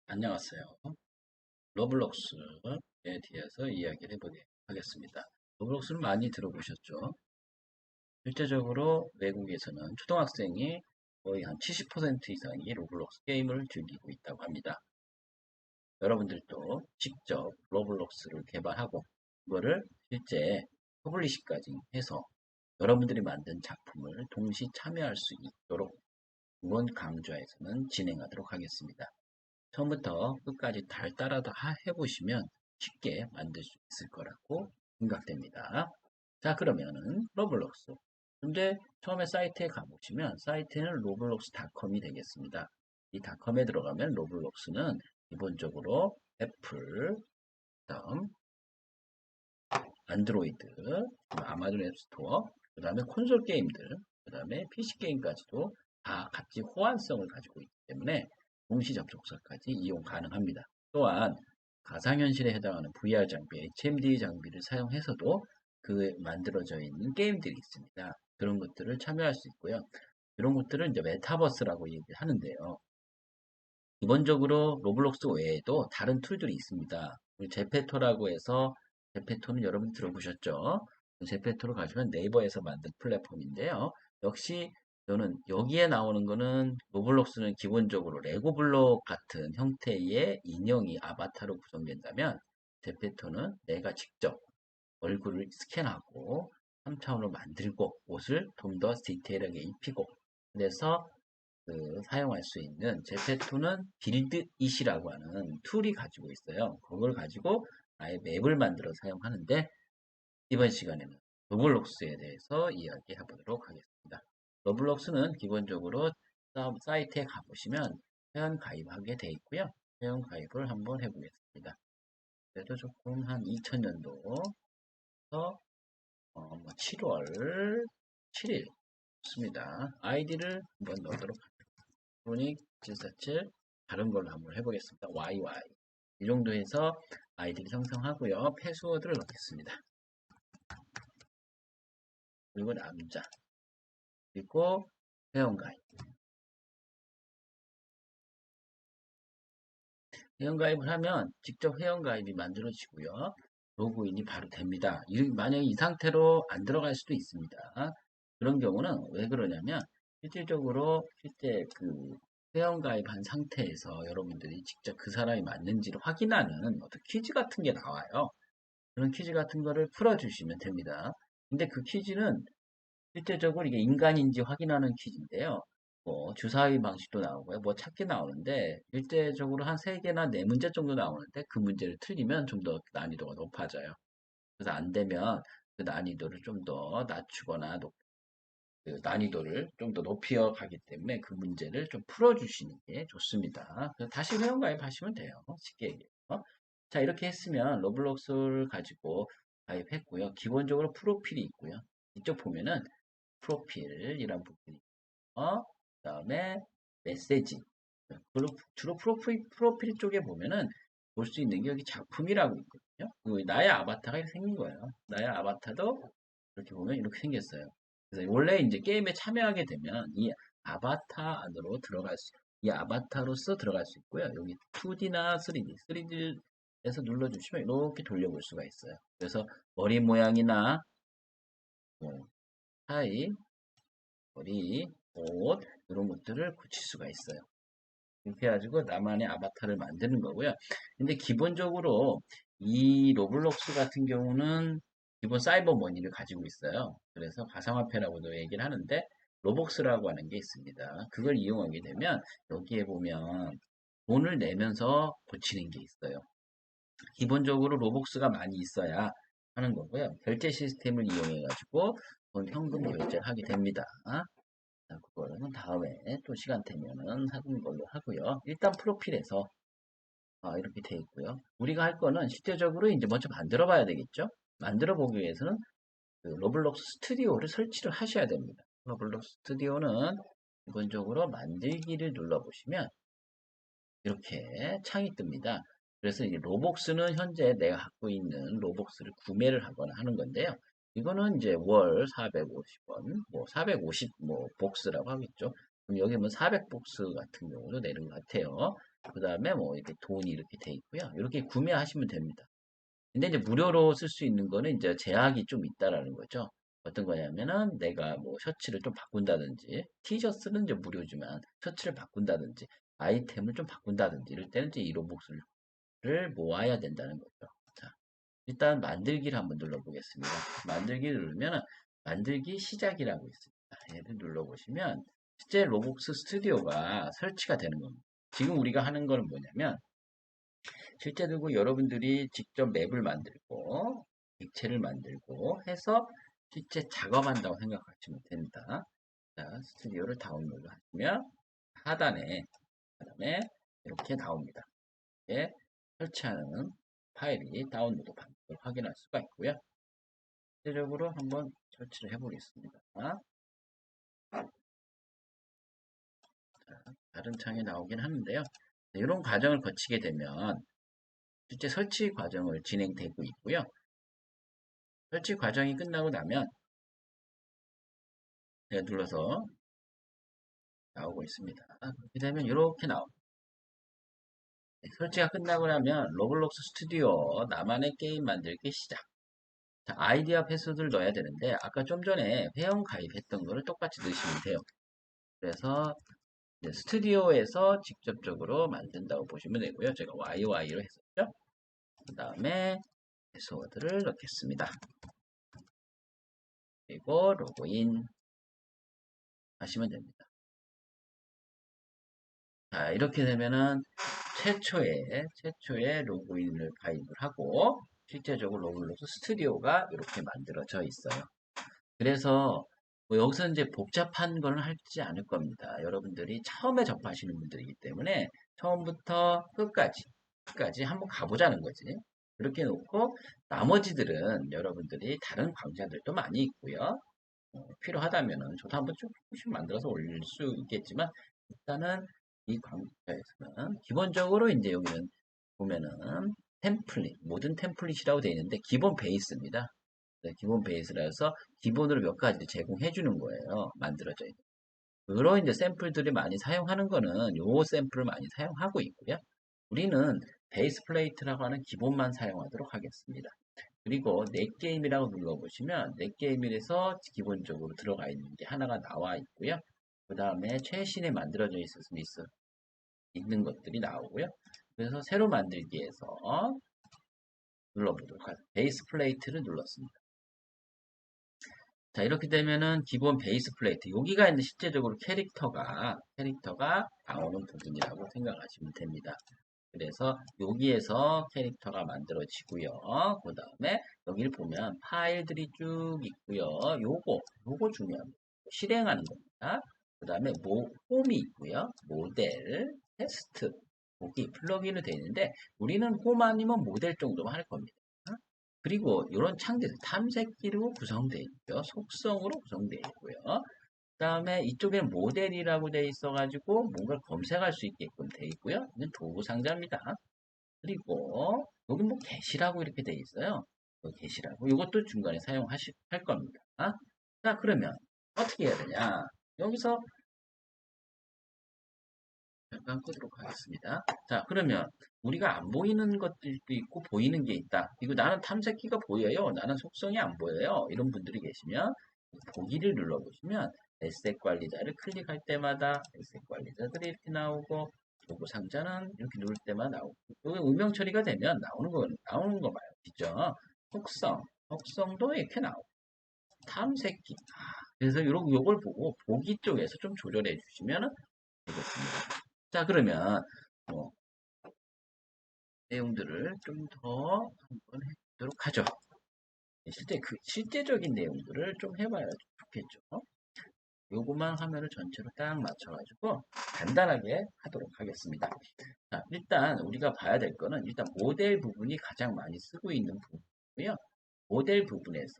안녕하세요. 로블록스에 대해서 이야기를 해보도록 하겠습니다. 로블록스는 많이 들어보셨죠? 실제적으로 외국에서는 초등학생이 거의 한 70% 이상이 로블록스 게임을 즐기고 있다고 합니다. 여러분들도 직접 로블록스를 개발하고 그거를 실제 퍼블리시까지 해서 여러분들이 만든 작품을 동시 참여할 수 있도록 이번 강좌에서는 진행하도록 하겠습니다. 처음부터 끝까지 달 따라서 해보시면 쉽게 만들 수 있을 거라고 생각됩니다. 자, 그러면은 로블록스. 근데 처음에 사이트에 가보시면 사이트는 로블록스닷컴이 되겠습니다. 이 닷컴에 들어가면 로블록스는 기본적으로 애플, 다음 안드로이드, 아마존 앱스토어, 그 다음에 콘솔 게임들, 그 다음에 PC 게임까지도 다 같이 호환성을 가지고 있기 때문에 동시 접속사까지 이용 가능합니다. 또한 가상현실에 해당하는 VR 장비, HMD 장비를 사용해서도 그 만들어져 있는 게임들이 있습니다. 그런 것들을 참여할 수 있고요. 이런 것들을 이제 메타버스라고 얘기하는데요. 기본적으로 로블록스 외에도 다른 툴들이 있습니다. 제페토라고 해서 제페토는 여러분 들어보셨죠? 제페토로 가시면 네이버에서 만든 플랫폼인데요. 역시 저는 여기에 나오는 거는 로블록스는 기본적으로 레고블록 같은 형태의 인형이 아바타로 구성된다면 제페토는 내가 직접 얼굴을 스캔하고 3차원으로 만들고 옷을 좀 더 디테일하게 입히고 그래서 사용할 수 있는 제페토는 빌드잇이라고 하는 툴이 가지고 있어요. 그걸 가지고 아예 맵을 만들어 사용하는데 이번 시간에는 로블록스에 대해서 이야기해 보도록 하겠습니다. 로블록스는 기본적으로 사이트에 가보시면 회원 가입하게 돼 있고요. 회원 가입을 한번 해보겠습니다. 그래도 조금 한 2000년도부터 7월 7일 좋습니다. 아이디를 한번 넣도록 크로닉 747 다른 걸로 한번 해보겠습니다. YY 이 정도 해서 아이디를 생성하고요. 패스워드를 넣겠습니다. 그리고 남자 그리고 회원가입 회원가입을 하면 직접 회원가입이 만들어지고요. 로그인이 바로 됩니다. 만약에 이 상태로 안 들어갈 수도 있습니다. 그런 경우는 왜 그러냐면 실질적으로 실제 그 회원가입한 상태에서 여러분들이 직접 그 사람이 맞는지를 확인하는 어떤 퀴즈 같은 게 나와요. 그런 퀴즈 같은 거를 풀어주시면 됩니다. 근데 그 퀴즈는 실제적으로 이게 인간인지 확인하는 퀴즈인데요. 뭐 주사위 방식도 나오고요. 뭐 찾기 나오는데 일대적으로 한 3개나 4문제 정도 나오는데 그 문제를 틀리면 좀 더 난이도가 높아져요. 그래서 안 되면 그 난이도를 좀 더 낮추거나 그 난이도를 좀 더 높여 가기 때문에 그 문제를 좀 풀어주시는 게 좋습니다. 그래서 다시 회원가입하시면 돼요. 쉽게 얘기해서. 자, 이렇게 했으면 로블록스를 가지고 가입했고요. 기본적으로 프로필이 있고요. 이쪽 보면은 프로필이란 부분이 있고, 그 다음에 메시지. 주로 프로필 쪽에 보면은 볼 수 있는 게 여기 작품이라고 있거든요. 나의 아바타가 이렇게 생긴 거예요. 나의 아바타도 이렇게 보면 이렇게 생겼어요. 그래서 원래 이제 게임에 참여하게 되면 이 아바타 안으로 이 아바타로서 들어갈 수 있고요. 여기 2D나 3D, 3D에서 눌러주시면 이렇게 돌려볼 수가 있어요. 그래서 머리 모양이나 뭐, 타입, 머리, 옷 이런 것들을 고칠 수가 있어요. 이렇게 해가지고 나만의 아바타를 만드는 거고요. 근데 기본적으로 이 로블록스 같은 경우는 기본 사이버 머니를 가지고 있어요. 그래서 가상화폐라고도 얘기를 하는데 로벅스라고 하는 게 있습니다. 그걸 이용하게 되면 여기에 보면 돈을 내면서 고치는 게 있어요. 기본적으로 로벅스가 많이 있어야 하는 거고요. 결제 시스템을 이용해 가지고 현금 결제를 하게 됩니다. 자, 그거는 다음에 또 시간 되면은 하는 걸로 하고요. 일단 프로필에서 이렇게 돼 있고요. 우리가 할 거는 실제적으로 이제 먼저 만들어 봐야 되겠죠? 만들어 보기 위해서는 그 로블록스 스튜디오를 설치를 하셔야 됩니다. 로블록스 스튜디오는 기본적으로 만들기를 눌러보시면 이렇게 창이 뜹니다. 그래서 이 로복스는 현재 내가 갖고 있는 로복스를 구매를 하거나 하는 건데요. 이거는 이제 월 450원, 뭐 450, 뭐 복스라고 하겠죠. 그럼 여기 뭐 400복스 같은 경우도 내는 것 같아요. 그 다음에 뭐 이렇게 돈이 이렇게 돼 있고요. 이렇게 구매하시면 됩니다. 근데 이제 무료로 쓸 수 있는 거는 이제 제약이 좀 있다라는 거죠. 어떤 거냐면은 내가 뭐 셔츠를 좀 바꾼다든지, 티셔츠는 이제 무료지만 셔츠를 바꾼다든지, 아이템을 좀 바꾼다든지 이럴 때는 이제 이 로벅스를 모아야 된다는 거죠. 자, 일단 만들기를 한번 눌러보겠습니다. 만들기 누르면 만들기 시작이라고 있습니다. 얘를 눌러보시면 실제 로벅스 스튜디오가 설치가 되는 겁니다. 지금 우리가 하는 거는 뭐냐면 실제로 여러분들이 직접 맵을 만들고 객체를 만들고 해서 실제 작업한다고 생각하시면 됩니다. 자, 스튜디오를 다운로드 하시면 하단에 이렇게 나옵니다. 이렇게 설치하는 파일이 다운로드 방법을 확인할 수가 있고요. 실제적으로 한번 설치를 해보겠습니다. 다른 창에 나오긴 하는데요. 이런 과정을 거치게 되면 실제 설치 과정을 진행되고 있고요. 설치 과정이 끝나고 나면 제가 눌러서 나오고 있습니다. 그렇게 되면 이렇게 나옵니다. 설치가 끝나고 나면 로블록스 스튜디오 나만의 게임 만들기 시작. 자, 아이디와 패스워드를 넣어야 되는데 아까 좀 전에 회원 가입했던 거를 똑같이 넣으시면 돼요. 그래서 스튜디오에서 직접적으로 만든다고 보시면 되고요. 제가 YY로 했었죠. 그 다음에 패스워드를 넣겠습니다. 그리고 로그인 하시면 됩니다. 자, 이렇게 되면은 최초의 로그인을 가입을 하고 실제적으로 로블록스 스튜디오가 이렇게 만들어져 있어요. 그래서 뭐 여기서 이제 복잡한 건 하지 않을 겁니다. 여러분들이 처음에 접하시는 분들이기 때문에 처음부터 끝까지 한번 가보자는 거지. 그렇게 놓고 나머지들은 여러분들이 다른 강좌들도 많이 있고요. 필요하다면은 저도 한번 조금씩 만들어서 올릴 수 있겠지만 일단은 이 강좌에서는 기본적으로 이제 여기는 보면은 템플릿, 모든 템플릿이라고 되어 있는데 기본 베이스입니다. 네, 기본 베이스라서 기본으로 몇 가지 제공해 주는 거예요. 만들어져 있는. 그런 이제 샘플들이 많이 사용하는 거는 요 샘플을 많이 사용하고 있고요. 우리는 베이스 플레이트라고 하는 기본만 사용하도록 하겠습니다. 그리고 넷게임이라고 눌러보시면 넷게임에서 기본적으로 들어가 있는 게 하나가 나와 있고요. 그 다음에 최신에 만들어져 있는 것들이 나오고요. 그래서 새로 만들기에서 눌러보도록 하죠. 베이스 플레이트를 눌렀습니다. 자, 이렇게 되면은 기본 베이스 플레이트. 여기가 이제 실제적으로 캐릭터가 나오는 부분이라고 생각하시면 됩니다. 그래서 여기에서 캐릭터가 만들어지고요. 그 다음에 여기를 보면 파일들이 쭉 있고요. 요거 중요합니다. 실행하는 겁니다. 그 다음에 홈이 있고요. 모델, 테스트, 여기 플러그인으로 되어 있는데 우리는 홈 아니면 모델 정도만 할 겁니다. 그리고 이런 창들 탐색기로 구성되어 있고요. 속성으로 구성되어 있고요. 그 다음에 이쪽에는 모델이라고 되어 있어가지고 뭔가 검색할 수 있게끔 되어 있고요. 이건 도구 상자입니다. 그리고 여기 뭐 게시라고 이렇게 되어 있어요. 게시라고 이것도 중간에 할 겁니다. 자, 그러면 어떻게 해야 되냐? 여기서 잠깐 끄도록 하겠습니다. 자, 그러면 우리가 안 보이는 것들도 있고 보이는 게 있다. 이거 나는 탐색기가 보여요. 나는 속성이 안 보여요. 이런 분들이 계시면 보기를 눌러보시면 에셋 관리자를 클릭할 때마다 에셋 관리자들이 이렇게 나오고 도구 상자는 이렇게 누를 때마다 나오고 이게 음영 처리가 되면 나오는 거 봐요. 그죠? 속성도 이렇게 나오고 탐색기. 그래서 요걸 보고 보기 쪽에서 좀 조절해 주시면 되겠습니다. 자, 그러면 뭐 내용들을 좀 더 한번 해보도록 하죠. 실제적인 내용들을 좀 해봐야 좋겠죠. 요것만 화면을 전체로 딱 맞춰가지고 간단하게 하도록 하겠습니다. 자, 일단 우리가 봐야 될 거는 일단 모델 부분이 가장 많이 쓰고 있는 부분이고요. 모델 부분에서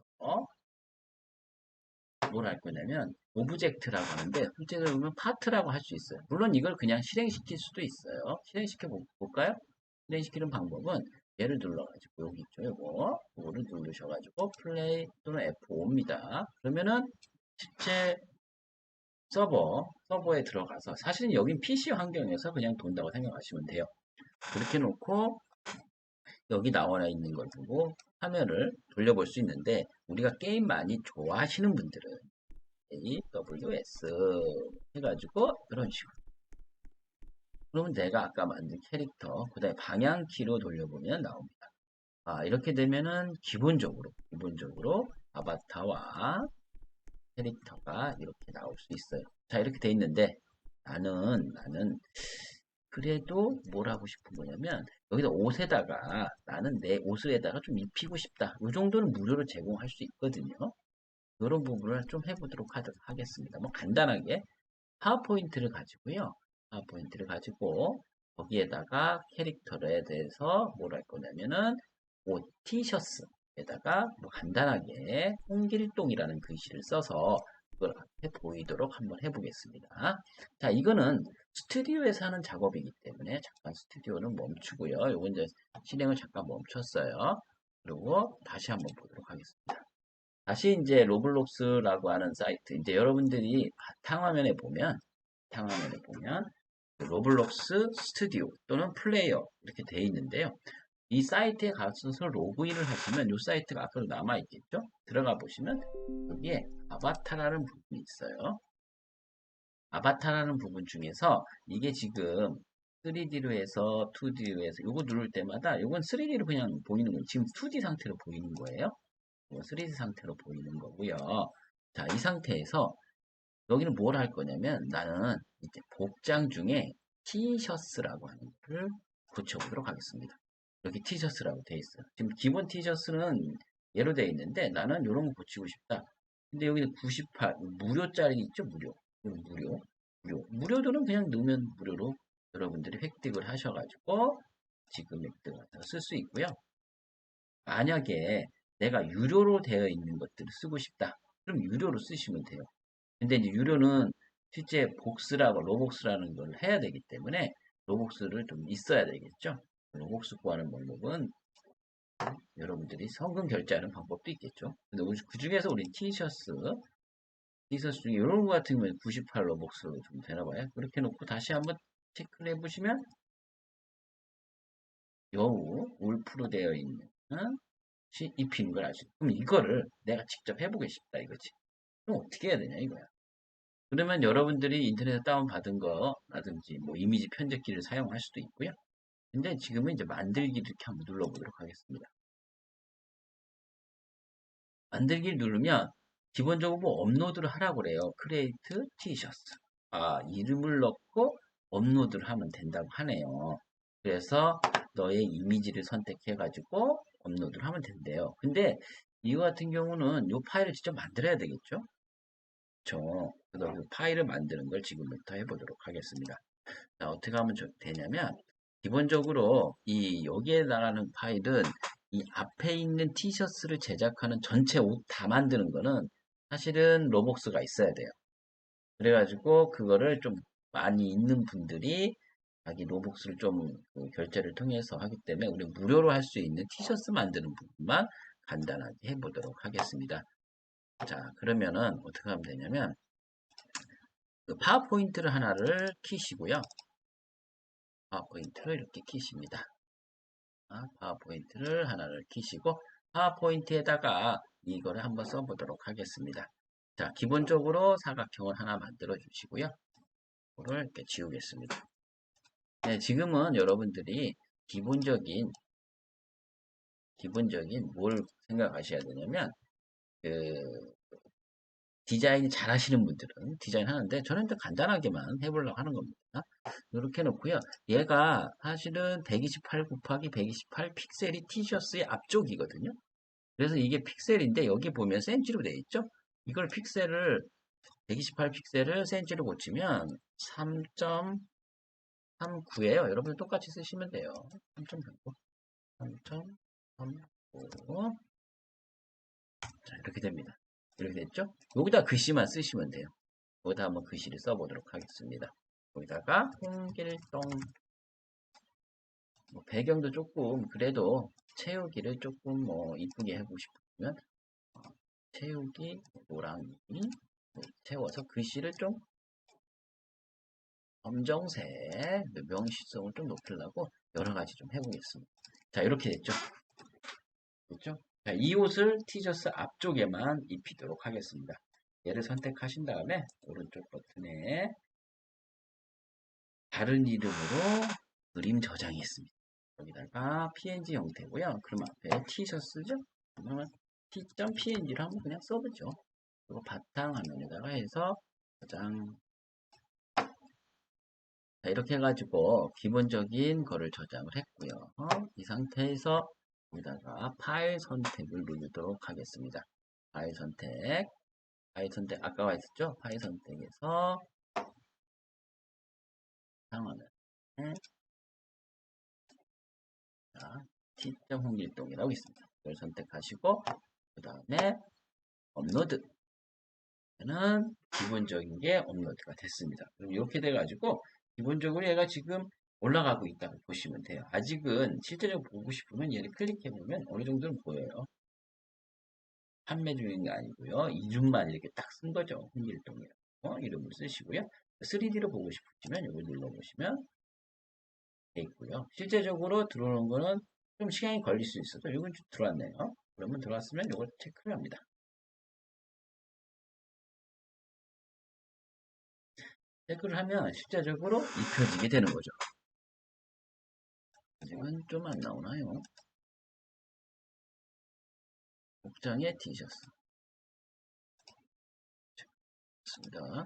뭘 할 거냐면 오브젝트라고 하는데 실제로 보면 파트라고 할 수 있어요. 물론 이걸 그냥 실행시킬 수도 있어요. 실행시켜 볼까요? 실행시키는 방법은 얘를 눌러가지고 여기 있죠. 요거를 누르셔가지고 플레이 또는 F5입니다. 그러면은 실제 서버에 들어가서 사실은 여긴 PC 환경에서 그냥 돈다고 생각하시면 돼요. 그렇게 놓고 여기 나와 있는 걸 보고 화면을 돌려볼 수 있는데 우리가 게임 많이 좋아하시는 분들은 AWS 해가지고 이런 식으로 그러면 내가 아까 만든 캐릭터 그 다음에 방향키로 돌려보면 나옵니다. 이렇게 되면은 기본적으로 아바타와 캐릭터가 이렇게 나올 수 있어요. 자, 이렇게 돼 있는데 나는 그래도 뭘 하고 싶은 거냐면 여기다 옷에다가 나는 내 옷에다가 좀 입히고 싶다. 이 정도는 무료로 제공할 수 있거든요. 이런 부분을 좀 해보도록 하겠습니다. 뭐 간단하게 파워포인트를 가지고요. 파워포인트를 가지고 거기에다가 캐릭터에 대해서 뭘 할 거냐면은 옷 티셔츠에다가 뭐 간단하게 홍길동이라는 글씨를 써서 그걸 앞에 보이도록 한번 해보겠습니다. 자, 이거는 스튜디오에서 하는 작업이기 때문에 잠깐 스튜디오는 멈추고요. 요건 이제 실행을 잠깐 멈췄어요. 그리고 다시 한번 보도록 하겠습니다. 다시 이제 로블록스라고 하는 사이트, 이제 여러분들이 바탕화면에 보면 그 로블록스 스튜디오 또는 플레이어 이렇게 되어 있는데요. 이 사이트에 가셔서 로그인을 하시면 이 사이트가 앞으로 남아 있겠죠? 들어가 보시면 여기에 아바타라는 부분이 있어요. 아바타라는 부분 중에서 이게 지금 3D로 해서 2D로 해서 이거 누를 때마다 이건 3D로 그냥 보이는 거예요. 지금 2D 상태로 보이는 거예요. 3D 상태로 보이는 거고요. 자, 이 상태에서 여기는 뭘 할 거냐면 나는 이제 복장 중에 티셔츠라고 하는 거를 고쳐보도록 하겠습니다. 여기 티셔츠라고 되어 있어요. 지금 기본 티셔츠는 예로 되어 있는데 나는 이런 거 고치고 싶다. 근데 여기는 98 무료짜리 있죠? 무료도는 그냥 넣으면 무료로 여러분들이 획득을 하셔가지고 지금 획득해서 쓸 수 있고요. 만약에 내가 유료로 되어 있는 것들을 쓰고 싶다. 그럼 유료로 쓰시면 돼요. 근데 이제 유료는 실제 로복스라는 걸 해야 되기 때문에 로복스를 좀 있어야 되겠죠. 로복스 구하는 방법은 여러분들이 성금 결제하는 방법도 있겠죠. 근데 그 중에서 우리 티셔츠 중에 이런 거 같은 경우에 98 로복스로 좀 되나 봐요. 그렇게 놓고 다시 한번 체크를 해보시면 여우 울프로 되어 있는 입히는 걸 알 수 있어요. 그럼 이거를 내가 직접 해보고 싶다 이거지. 그럼 어떻게 해야 되냐 이거야. 그러면 여러분들이 인터넷에 다운받은 거라든지 뭐 이미지 편집기를 사용할 수도 있고요. 근데 지금은 이제 만들기 이렇게 한번 눌러보도록 하겠습니다. 만들기를 누르면 기본적으로 뭐 업로드를 하라고 그래요. 크리에이트 티셔츠. 이름을 넣고 업로드를 하면 된다고 하네요. 그래서 너의 이미지를 선택해가지고 업로드를 하면 된대요. 근데 이거 같은 경우는 이 파일을 직접 만들어야 되겠죠? 그렇죠. 그래서 그 파일을 만드는 걸 지금부터 해보도록 하겠습니다. 자, 어떻게 하면 되냐면 기본적으로 이 여기에 나가는 파일은 이 앞에 있는 티셔츠를 제작하는 전체 옷 다 만드는 거는 사실은 로벅스가 있어야 돼요. 그래가지고 그거를 좀 많이 있는 분들이 자기 로벅스를 좀그 결제를 통해서 하기 때문에 우리 무료로 할 수 있는 티셔츠 만드는 부분만 간단하게 해보도록 하겠습니다. 자, 그러면은 어떻게 하면 되냐면 그 파워포인트를 하나를 키시고요. 파워포인트를 이렇게 키십니다. 파워포인트를 하나를 키시고 파워포인트에다가 이거를 한번 써보도록 하겠습니다. 자, 기본적으로 사각형을 하나 만들어 주시고요. 이거를 이렇게 지우겠습니다. 네, 지금은 여러분들이 기본적인 뭘 생각하셔야 되냐면 그 디자인이 잘 하시는 분들은 디자인 하는데 저는 또 간단하게만 해보려고 하는 겁니다. 이렇게 놓고요. 얘가 사실은 128 곱하기 128 픽셀이 티셔츠의 앞쪽이거든요. 그래서 이게 픽셀인데 여기 보면 센치로 되어 있죠. 이걸 128 픽셀을 센치로 고치면 3.39예요. 여러분 똑같이 쓰시면 돼요. 3.39. 3.39. 자, 이렇게 됩니다. 이렇게 됐죠? 여기다 글씨만 쓰시면 돼요. 여기다 한번 글씨를 써보도록 하겠습니다. 여기다가 홍길동 배경도 조금 그래도 채우기를 조금 뭐 이쁘게 하고 싶으면 채우기 호랑이 채워서 글씨를 좀 검정색 명시성을 좀 높이려고 여러 가지 좀 해보겠습니다. 자, 이렇게 됐죠? 됐죠? 자, 이 옷을 티셔츠 앞쪽에만 입히도록 하겠습니다. 얘를 선택하신 다음에 오른쪽 버튼에 다른 이름으로 그림 저장이 있습니다. 여기다가 png 형태고요. 그럼 앞에 티셔츠죠? 그러면 t.png를 한번 그냥 써보죠. 그리고 바탕화면에다가 해서 저장. 자, 이렇게 해가지고 기본적인 거를 저장을 했고요. 이 상태에서 여기다가 파일 선택을 누르도록 하겠습니다. 파일 선택, 아까 했었죠? 파일 선택에서 상황을 t.홍길동이라고 있습니다. 이걸 선택하시고 그 다음에 업로드. 는 기본적인 게 업로드가 됐습니다. 그럼 이렇게 돼가지고 기본적으로 얘가 지금 올라가고 있다고 보시면 돼요. 아직은 실제적으로 보고 싶으면 얘를 클릭해보면 어느 정도는 보여요. 판매 중인 게 아니고요. 이중만 이렇게 딱 쓴 거죠. 홍길동이라고 이름을 쓰시고요. 3D로 보고 싶으시면 이걸 눌러보시면 돼 있고요. 실제적으로 들어오는 거는 좀 시간이 걸릴 수 있어도 이건 좀 들어왔네요. 그러면 들어왔으면 이걸 체크를 합니다. 체크를 하면 실제적으로 입혀지게 되는 거죠. 아직은 좀 안 나오나요? 복장의 티셔츠. 됐습니다.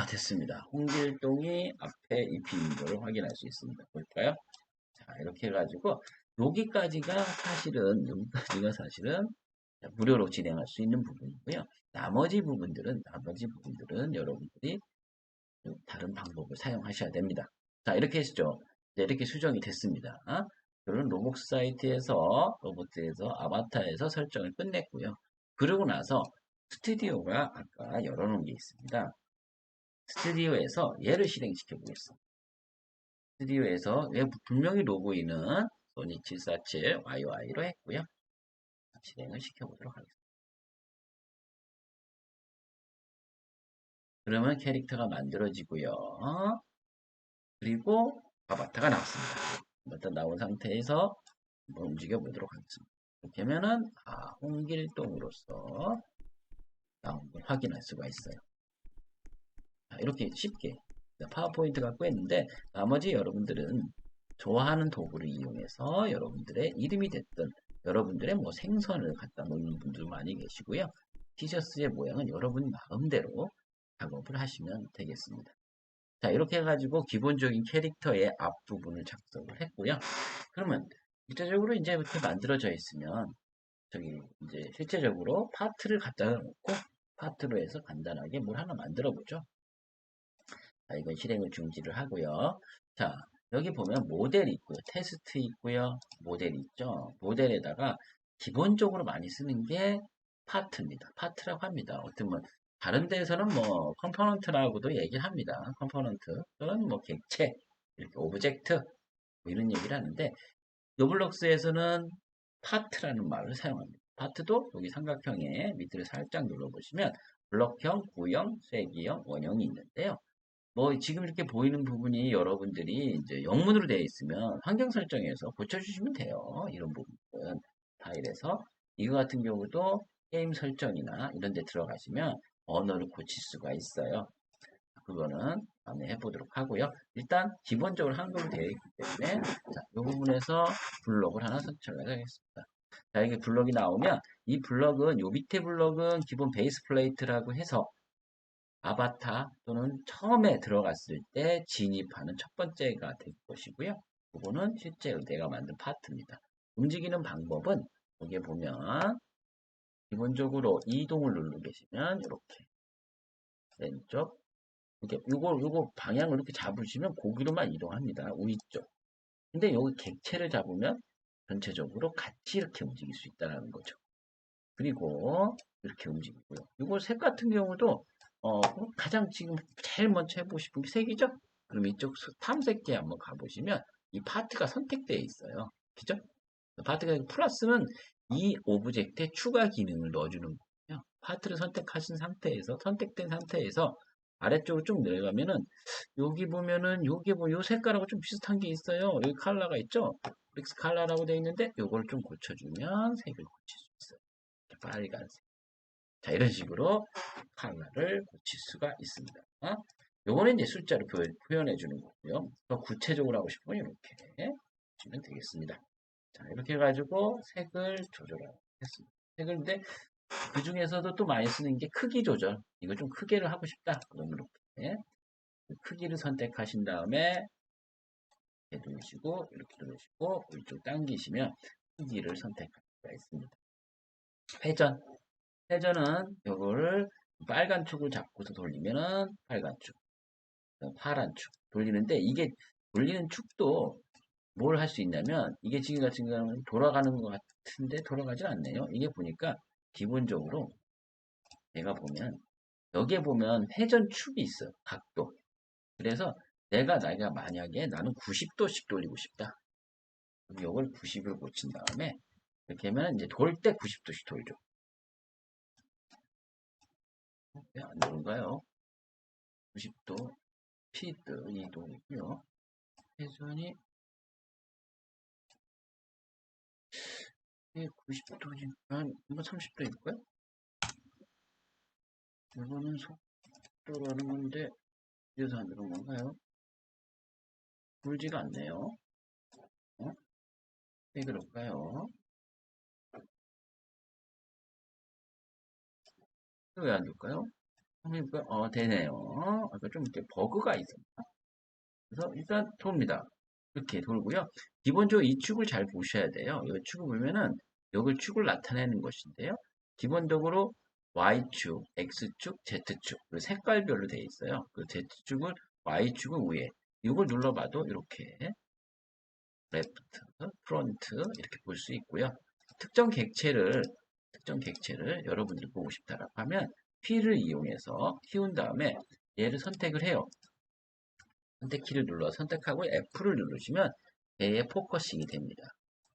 됐습니다. 홍길동이 앞에 입힌 거를 확인할 수 있습니다. 볼까요? 자, 이렇게 해가지고 여기까지가 사실은 무료로 진행할 수 있는 부분이고요. 나머지 부분들은 여러분들이 다른 방법을 사용하셔야 됩니다. 자, 이렇게 했죠. 이렇게 수정이 됐습니다. 그런 로봇 사이트에서 아바타에서 설정을 끝냈고요. 그러고 나서 스튜디오가 아까 열어놓은 게 있습니다. 스튜디오에서 얘를 실행시켜 보겠습니다. 스튜디오에서 분명히 로그인은 소니 747 YY로 했고요. 실행을 시켜보도록 하겠습니다. 그러면 캐릭터가 만들어지고요. 그리고 아바타가 나왔습니다. 아바타 나온 상태에서 한번 움직여 보도록 하겠습니다. 이렇게 하면은 홍길동으로서 나온 걸 확인할 수가 있어요. 이렇게 쉽게 파워포인트 갖고 했는데 나머지 여러분들은 좋아하는 도구를 이용해서 여러분들의 이름이 됐던 여러분들의 뭐 생선을 갖다 놓는 분들 많이 계시고요. 티셔츠의 모양은 여러분 마음대로 작업을 하시면 되겠습니다. 자, 이렇게 해가지고 기본적인 캐릭터의 앞부분을 작성을 했고요. 그러면 일차적으로 이제 이렇게 만들어져 있으면 저기 이제 실제적으로 파트를 갖다 놓고 파트로 해서 간단하게 뭘 하나 만들어 보죠. 자, 이건 실행을 중지를 하고요. 자, 여기 보면 모델이 있고요. 테스트 있고요. 모델이 있죠. 모델에다가 기본적으로 많이 쓰는 게 파트입니다. 파트라고 합니다. 어떻게 보면 다른 데에서는 뭐 컴포넌트라고도 얘기를 합니다. 컴포넌트는 뭐 객체, 이렇게 오브젝트 뭐 이런 얘기를 하는데 노블록스에서는 파트라는 말을 사용합니다. 파트도 여기 삼각형에 밑을 살짝 눌러보시면 블럭형, 구형, 쇠기형, 원형이 있는데요. 뭐 지금 이렇게 보이는 부분이 여러분들이 이제 영문으로 되어 있으면 환경 설정에서 고쳐주시면 돼요. 이런 부분은 파일에서 이거 같은 경우도 게임 설정이나 이런 데 들어가시면 언어를 고칠 수가 있어요. 그거는 다음에 해보도록 하고요. 일단 기본적으로 한글로 되어 있기 때문에 자, 이 부분에서 블럭을 하나 설정을 하겠습니다. 자, 이게 블럭이 나오면 이 블럭은 요 밑에 블럭은 기본 베이스 플레이트라고 해서 아바타 또는 처음에 들어갔을 때 진입하는 첫 번째가 될 것이고요. 그거는 실제로 내가 만든 파트입니다. 움직이는 방법은 여기에 보면 기본적으로 이동을 누르고 계시면 이렇게 왼쪽 이렇게 요거 방향을 이렇게 잡으시면 고기로만 이동합니다. 위쪽. 근데 여기 객체를 잡으면 전체적으로 같이 이렇게 움직일 수 있다는 거죠. 그리고 이렇게 움직이고요. 이거 색 같은 경우도 가장 지금 제일 먼저 해보고 싶은 게 색이죠? 그럼 이쪽 탐색기에 한번 가보시면 이 파트가 선택되어 있어요. 그죠? 파트가 플러스는 이 오브젝트에 추가 기능을 넣어주는 거예요. 파트를 선택된 상태에서 아래쪽으로 쭉 내려가면은 여기 보면은 여기 뭐 요 색깔하고 좀 비슷한 게 있어요. 여기 컬러가 있죠. 브릭스 컬러라고 되어 있는데 요걸 좀 고쳐주면 색을 고칠 수 있어요. 빨간색. 자, 이런 식으로 컬러를 고칠 수가 있습니다. 요거는 이제 숫자로 표현해 주는 거고요. 더 구체적으로 하고 싶으면 이렇게 주면 되겠습니다. 자, 이렇게 해가지고 색을 조절하겠습니다. 색을 근데 그 중에서도 또 많이 쓰는 게 크기 조절. 이거 좀 크게를 하고 싶다. 그럼 이렇게 크기를 선택하신 다음에 이렇게 누르시고 이렇게 누르시고 이쪽 당기시면 크기를 선택할 수가 있습니다. 회전. 회전은 이거를 빨간 축을 잡고서 돌리면은 빨간 축, 파란 축 돌리는데 이게 돌리는 축도 뭘 할 수 있냐면 이게 지금 같은 경우는 돌아가는 것 같은데 돌아가질 않네요. 이게 보니까 기본적으로 내가 보면 여기에 보면 회전축이 있어요. 각도. 그래서 내가 만약에 나는 90도씩 돌리고 싶다. 그럼 이걸 90을 고친 다음에 이렇게 하면 이제 돌 때 90도씩 돌죠. 왜 안 돌까요? 90도 피드 이동이고요. 회전이 90도니까 이거 30도일까요? 이거는 속도로 하는 건데 그래서 안 되는 건가요? 돌지가 않네요. 어? 왜 그럴까요? 왜 안 될까요? 한번 해볼까요? 되네요. 아까 좀 이렇게 버그가 있었나? 그래서 일단 돕니다. 이렇게 돌고요. 기본적으로 이 축을 잘 보셔야 돼요. 이 축을 보면은 여기 축을 나타내는 것인데요. 기본적으로 Y축, X축, Z축 색깔별로 되어 있어요. 그 Z축은 Y축은 위에 이걸 눌러봐도 이렇게 레프트, 프론트 이렇게 볼 수 있고요. 특정 객체를 여러분들이 보고 싶다라고 하면 P를 이용해서 키운 다음에 얘를 선택을 해요. 선택키를 눌러 선택하고 F를 누르시면 배에 포커싱이 됩니다.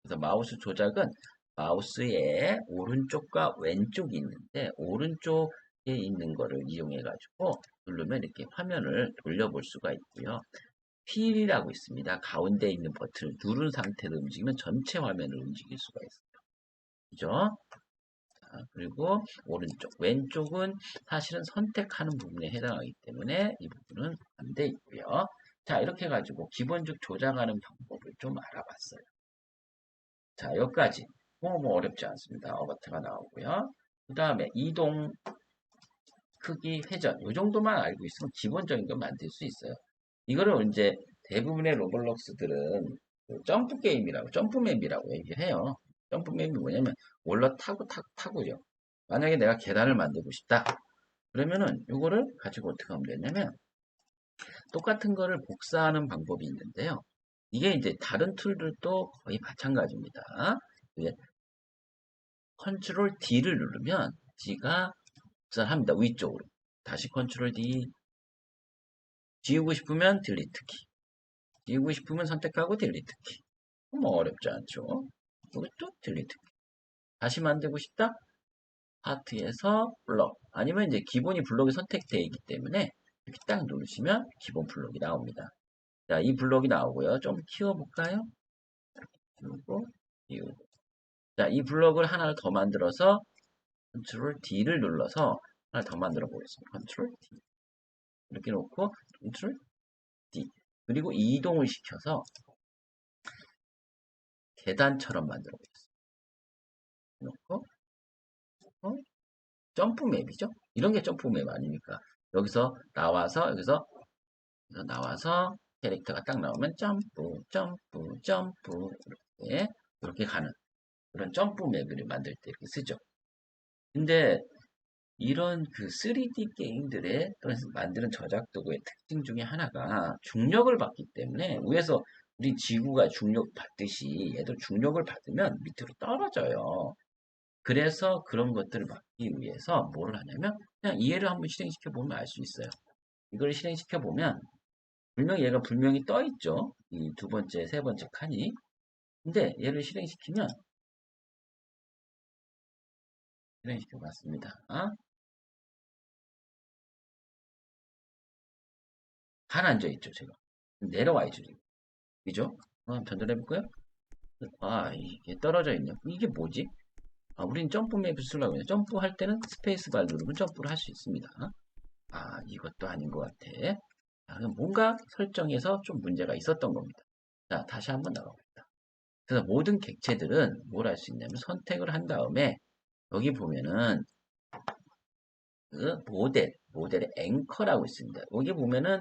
그래서 마우스 조작은 마우스의 오른쪽과 왼쪽이 있는데 오른쪽에 있는 거를 이용해 가지고 누르면 이렇게 화면을 돌려볼 수가 있고요. 휠이라고 있습니다. 가운데 있는 버튼을 누른 상태로 움직이면 전체 화면을 움직일 수가 있어요. 그죠? 그리고 오른쪽, 왼쪽은 사실은 선택하는 부분에 해당하기 때문에 이 부분은 안 돼 있고요. 자, 이렇게 해가지고 기본적 조작하는 방법을 좀 알아봤어요. 자, 여기까지. 뭐 어렵지 않습니다. 어버트가 나오고요. 그 다음에 이동, 크기, 회전. 이 정도만 알고 있으면 기본적인 건 만들 수 있어요. 이거를 이제 대부분의 로블록스들은 그 점프 게임이라고, 점프맵이라고 얘기를 해요. 점프맵이 뭐냐면 올라타고요. 만약에 내가 계단을 만들고 싶다. 그러면은 이거를 가지고 어떻게 하면 되냐면 똑같은 거를 복사하는 방법이 있는데요. 이게 이제 다른 툴들도 거의 마찬가지입니다. 이게 컨트롤 D를 누르면 D가 복사를 합니다. 위쪽으로. 다시 컨트롤 D. 지우고 싶으면 딜리트 키. 지우고 싶으면 선택하고 딜리트 키. 뭐 어렵지 않죠. 이것도 딜리트 키. 다시 만들고 싶다? 파트에서 블럭. 아니면 이제 기본이 블럭이 선택되어 있기 때문에 이렇게 딱 누르시면 기본 블럭이 나옵니다. 자, 이 블럭이 나오고요. 좀 키워볼까요? 그리고 키우고. 자, 이 블럭을 하나를 더 만들어서 컨트롤 D를 눌러서 하나 더 만들어 보겠습니다. 컨트롤 D. 이렇게 놓고 컨트롤 D. 그리고 이동을 시켜서 계단처럼 만들어 보겠습니다. 놓고 점프맵이죠. 이런 게 점프맵 아닙니까? 여기서 나와서 여기서 나와서 캐릭터가 딱 나오면 점프, 점프, 점프 이렇게 가는 그런 점프맵을 만들 때 이렇게 쓰죠. 근데 이런 그 3D 게임들의 또는 만드는 저작 도구의 특징 중에 하나가 중력을 받기 때문에 위에서 우리 지구가 중력 받듯이 얘도 중력을 받으면 밑으로 떨어져요. 그래서 그런 것들을 막기 위해서 뭐를 하냐면 그냥 이해를 한번 실행시켜 보면 알 수 있어요. 이걸 실행시켜 보면 얘가 분명히 떠 있죠. 이 두 번째, 세 번째 칸이. 근데 얘를 실행시키면 실행시켜 봤습니다. 가라앉아 있죠, 제가. 내려와 있죠, 지금. 그죠? 전달해 볼까요? 이게 떨어져 있네요. 이게 뭐지? 우린 점프 맵을 쓰려고 해요. 점프할 때는 스페이스 바 누르면 점프를 할 수 있습니다. 이것도 아닌 것 같아. 그럼 뭔가 설정에서 좀 문제가 있었던 겁니다. 자, 다시 한번 나가봅니다. 그래서 모든 객체들은 뭘 할 수 있냐면 선택을 한 다음에 여기 보면은 그 모델의 앵커라고 있습니다. 여기 보면은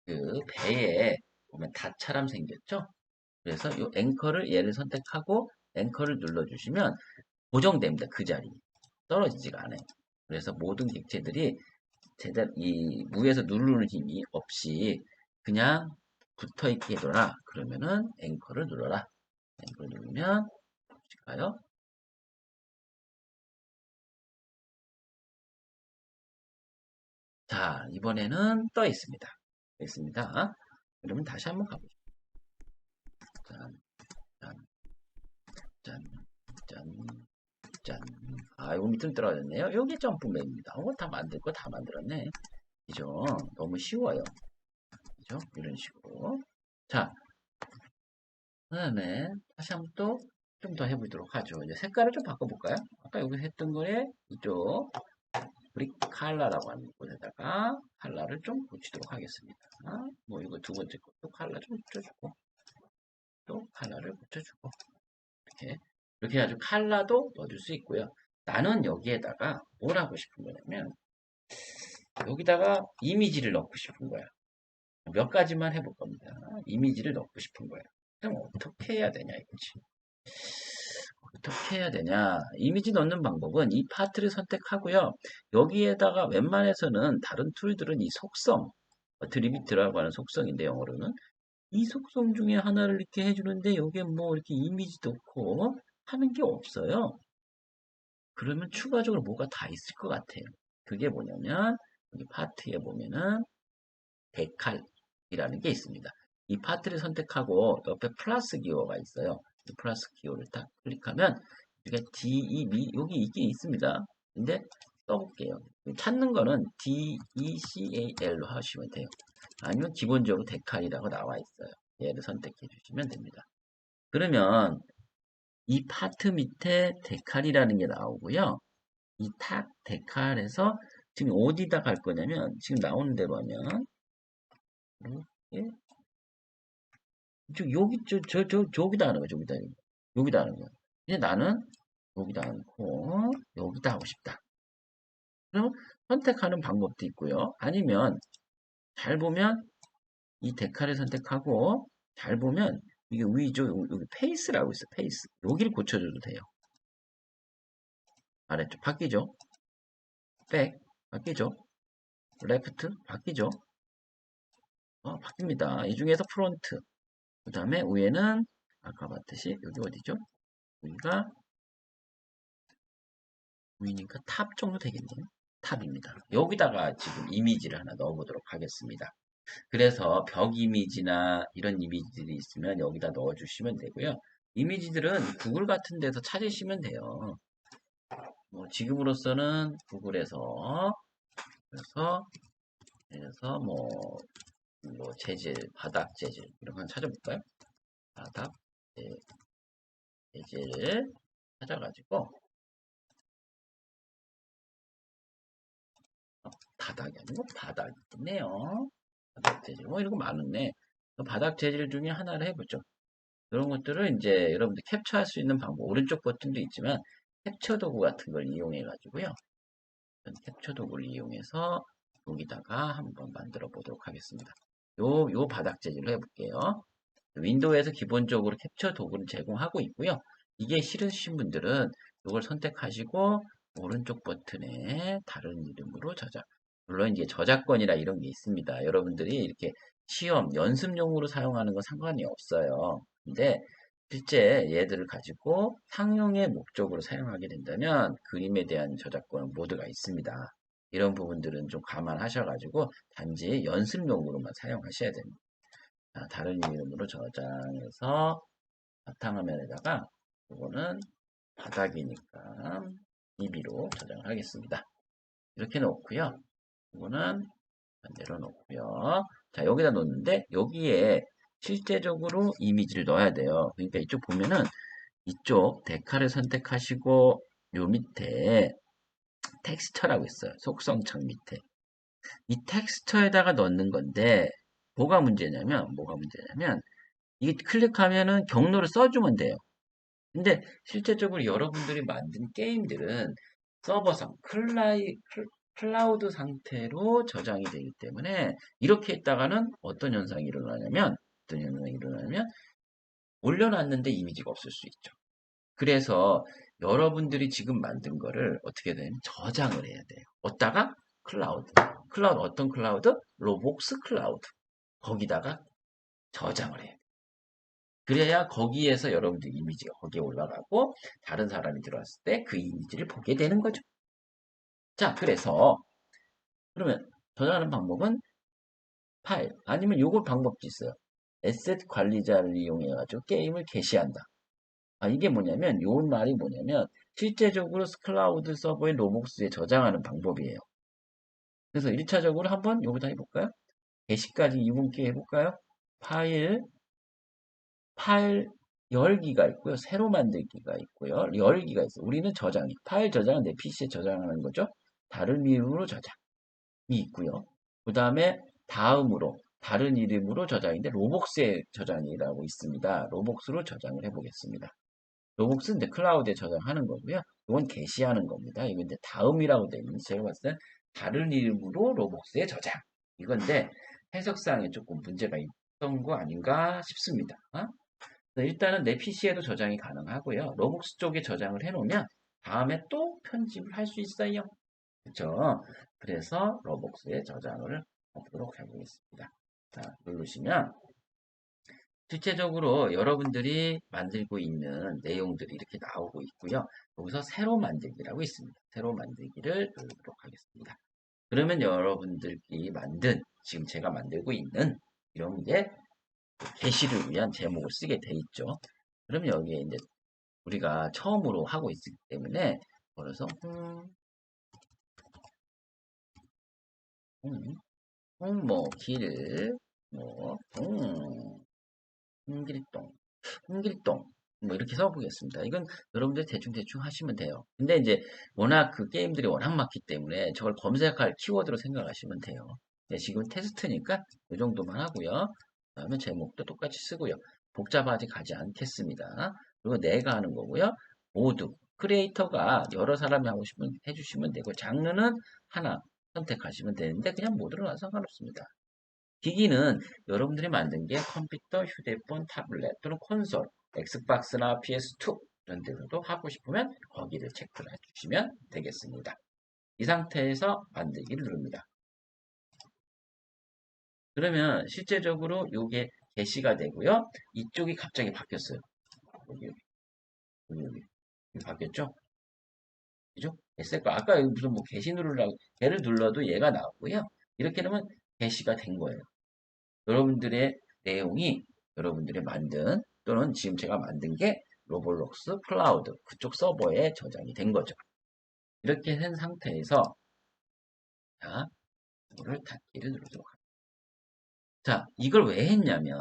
그 배에 보면 닷처럼 생겼죠? 그래서 이 앵커를 얘를 선택하고 앵커를 눌러주시면 고정됩니다. 그 자리. 떨어지지가 않아요. 그래서 모든 객체들이 제대로 이 무에서 누르는 힘이 없이 그냥 붙어 있게 해둬라. 그러면은 앵커를 눌러라. 앵커를 누르면 볼까요? 자, 이번에는 떠 있습니다. 떠 있습니다. 그러면 다시 한번 가보죠. 짠, 짠, 짠, 짠, 짠. 이거 밑으로 떨어졌네요. 여기 점프맨입니다. 다 만들 거 다 만들었네. 그죠? 너무 쉬워요. 그죠? 이런 식으로. 자, 그 다음에 다시 한번 또 좀 더 해보도록 하죠. 이제 색깔을 좀 바꿔볼까요? 아까 여기 했던 거에 이쪽 우리 칼라라고 하는 곳에다가 칼라를 좀 붙이도록 하겠습니다. 뭐 이거 두 번째 것도 칼라 좀 붙여주고 또 칼라를 붙여주고 이렇게 해가지고 칼라도 넣어줄 수 있고요. 나는 여기에다가 뭘 하고 싶은 거냐면 여기다가 이미지를 넣고 싶은 거야. 몇 가지만 해볼 겁니다. 이미지를 넣고 싶은 거야. 그럼 어떻게 해야 되냐 이거지. 어떻게 해야 되냐? 이미지 넣는 방법은 이 파트를 선택하고요. 여기에다가 웬만해서는 다른 툴들은 이 속성, 드리비트라고 하는 속성인데 영어로는 이 속성 중에 하나를 이렇게 해주는데 여기에 뭐 이렇게 이미지 넣고 하는 게 없어요. 그러면 추가적으로 뭐가 다 있을 것 같아요. 그게 뭐냐면 여기 파트에 보면은 데칼이라는 게 있습니다. 이 파트를 선택하고 옆에 플러스 기호가 있어요. 이 플러스 기호를 딱 클릭하면 이게 DEB 여기 있긴 있습니다. 근데 써볼게요. 찾는 거는 DECAL로 하시면 돼요. 아니면 기본적으로 데칼이라고 나와 있어요. 얘를 선택해 주시면 됩니다. 그러면 이 파트 밑에 데칼이라는 게 나오고요. 이 탁 데칼에서 지금 어디다 갈 거냐면 지금 나오는 대로 하면 이렇게 여기 저기다 하는 거야. 여기다 하는 거야. 근데 나는 여기다 않고 여기다 하고 싶다. 그럼 선택하는 방법도 있고요. 아니면 잘 보면 이 데칼을 선택하고 잘 보면 이게 위죠. 여기 페이스라고 있어. 페이스. 여기를 고쳐줘도 돼요. 아래쪽 바뀌죠. 백 바뀌죠. 레프트 바뀌죠. 바뀝니다. 이 중에서 프론트. 그 다음에 위에는 아까 봤듯이 여기 어디죠? 여기가 위니까 탑 정도 되겠네요. 탑입니다. 여기다가 지금 이미지를 하나 넣어보도록 하겠습니다. 그래서 벽 이미지나 이런 이미지들이 있으면 여기다 넣어주시면 되고요. 이미지들은 구글 같은 데서 찾으시면 돼요. 지금으로서는 구글에서 그래서 재질, 바닥 재질 이런 거 찾아볼까요? 바닥 재질을 찾아가지고 바닥이 아니고 바닥이 있네요. 바닥 재질 이런 거 많은데 바닥 재질 중에 하나를 해보죠. 이런 것들을 이제 여러분들 캡처할 수 있는 방법 오른쪽 버튼도 있지만 캡처 도구 같은 걸 이용해 가지고요. 캡처 도구를 이용해서 여기다가 한번 만들어 보도록 하겠습니다. 요 바닥 재질로 해볼게요. 윈도우에서 기본적으로 캡처 도구를 제공하고 있고요. 이게 싫으신 분들은 이걸 선택하시고 오른쪽 버튼에 다른 이름으로 저장. 물론 이제 저작권이라 이런 게 있습니다. 여러분들이 이렇게 시험, 연습용으로 사용하는 건 상관이 없어요. 근데 실제 얘들을 가지고 상용의 목적으로 사용하게 된다면 그림에 대한 저작권은 모두가 있습니다. 이런 부분들은 좀 감안하셔가지고 단지 연습용으로만 사용하셔야 됩니다. 다른 이름으로 저장해서 바탕화면에다가 이거는 바닥이니까 DB로 저장을 하겠습니다. 이렇게 놓고요. 이거는 내려놓고요. 자, 여기다 놓는데 여기에 실제적으로 이미지를 넣어야 돼요. 그러니까 이쪽 보면은 이쪽 데카를 선택하시고 요 밑에 텍스처라고 있어요. 속성창 밑에. 이 텍스처에다가 넣는 건데 뭐가 문제냐면 이게 클릭하면은 경로를 써주면 돼요. 근데 실제적으로 여러분들이 만든 게임들은 서버상 클라우드 상태로 저장이 되기 때문에 이렇게 있다가는 어떤 현상이 일어나냐면 올려놨는데 이미지가 없을 수 있죠. 그래서 여러분들이 지금 만든 거를 어떻게 되면 저장을 해야 돼요. 어디다가? 클라우드. 클라우드 어떤 클라우드? 로복스 클라우드. 거기다가 저장을 해요. 그래야 거기에서 여러분들 이미지가 거기에 올라가고 다른 사람이 들어왔을 때 그 이미지를 보게 되는 거죠. 자, 그러면 저장하는 방법은 파일 아니면 요걸 방법도 있어요. 에셋 관리자를 이용해 가지고 게임을 게시한다. 이게 뭐냐면 요 말이 뭐냐면 실제적으로 클라우드 서버인 로복스에 저장하는 방법이에요. 그래서 1차적으로 한번 요거다 해볼까요? 게시까지 2분기 해볼까요? 파일 열기가 있고요. 새로 만들기가 있고요. 열기가 있어요. 우리는 파일 저장은 내 PC에 저장하는 거죠. 다른 이름으로 저장이 있고요. 그 다음에 다음으로 다른 이름으로 저장인데 로복스에 저장이라고 있습니다. 로복스로 저장을 해보겠습니다. 로복스는 이제 클라우드에 저장하는 거고요. 이건 게시하는 겁니다. 이건 이제 다음이라고 되어 있는데 제가 봤을 때 다른 이름으로 로복스에 저장. 이건데 해석상에 조금 문제가 있던 거 아닌가 싶습니다. 일단은 내 PC에도 저장이 가능하고요. 로복스 쪽에 저장을 해놓으면 다음에 또 편집을 할 수 있어요. 그렇죠? 그래서 로복스에 저장을 하도록 해보겠습니다. 자, 누르시면 실제적으로 여러분들이 만들고 있는 내용들이 이렇게 나오고 있고요. 여기서 새로 만들기라고 있습니다. 새로 만들기를 누르도록 하겠습니다. 그러면 여러분들이 지금 제가 만들고 있는 이런 게 게시를 위한 제목을 쓰게 돼 있죠. 그러면 여기에 이제 우리가 처음으로 하고 있기 때문에 걸어서 홍모길 뭐 홍길동 홍길동 뭐 이렇게 써보겠습니다. 이건 여러분들 대충 하시면 돼요. 근데 이제 워낙 그 게임들이 워낙 많기 때문에 저걸 검색할 키워드로 생각하시면 돼요. 네, 지금 테스트니까 이 정도만 하고요. 그다음에 제목도 똑같이 쓰고요. 복잡하지 가지 않겠습니다. 그리고 내가 하는 거고요. 모두 크리에이터가 여러 사람이 하고 싶으면 해주시면 되고 장르는 하나 선택하시면 되는데 그냥 모두로 놔서 상관없습니다. 기기는 여러분들이 만든 게 컴퓨터, 휴대폰, 타블렛 또는 콘솔, 엑스박스나 PS2 이런 데서도 하고 싶으면 거기를 체크를 해주시면 되겠습니다. 이 상태에서 만들기를 누릅니다. 그러면 실제적으로 이게 게시가 되고요. 이쪽이 갑자기 바뀌었어요. 여기 바뀌었죠? 그죠? 아까 여기 무슨 뭐 게시 누르라고 걔를 눌러도 얘가 나오고요. 이렇게 되면 게시가 된 거예요. 여러분들의 내용이 여러분들이 만든 또는 지금 제가 만든 게 로블록스 클라우드 그쪽 서버에 저장이 된 거죠. 이렇게 된 상태에서 자, 이거를 닫기를 누르도록 합니다. 자, 이걸 왜 했냐면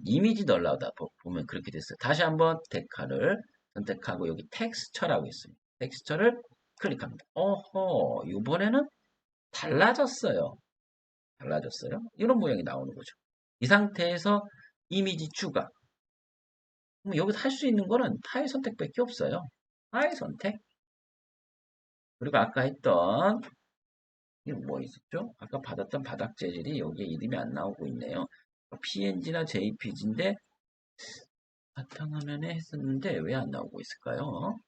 이미지 넣으려다 보면 그렇게 됐어요. 다시 한번 데카를 선택하고 여기 텍스처라고 있습니다. 텍스처를 클릭합니다. 어허, 이번에는 달라졌어요. 이런 모양이 나오는 거죠. 이 상태에서 이미지 추가. 여기서 할 수 있는 거는 파일 선택밖에 없어요. 파일 선택. 그리고 아까 했던 이게 뭐 있었죠? 아까 받았던 바닥 재질이 여기에 이름이 안 나오고 있네요. PNG나 JPG인데 바탕화면에 했었는데 왜 안 나오고 있을까요?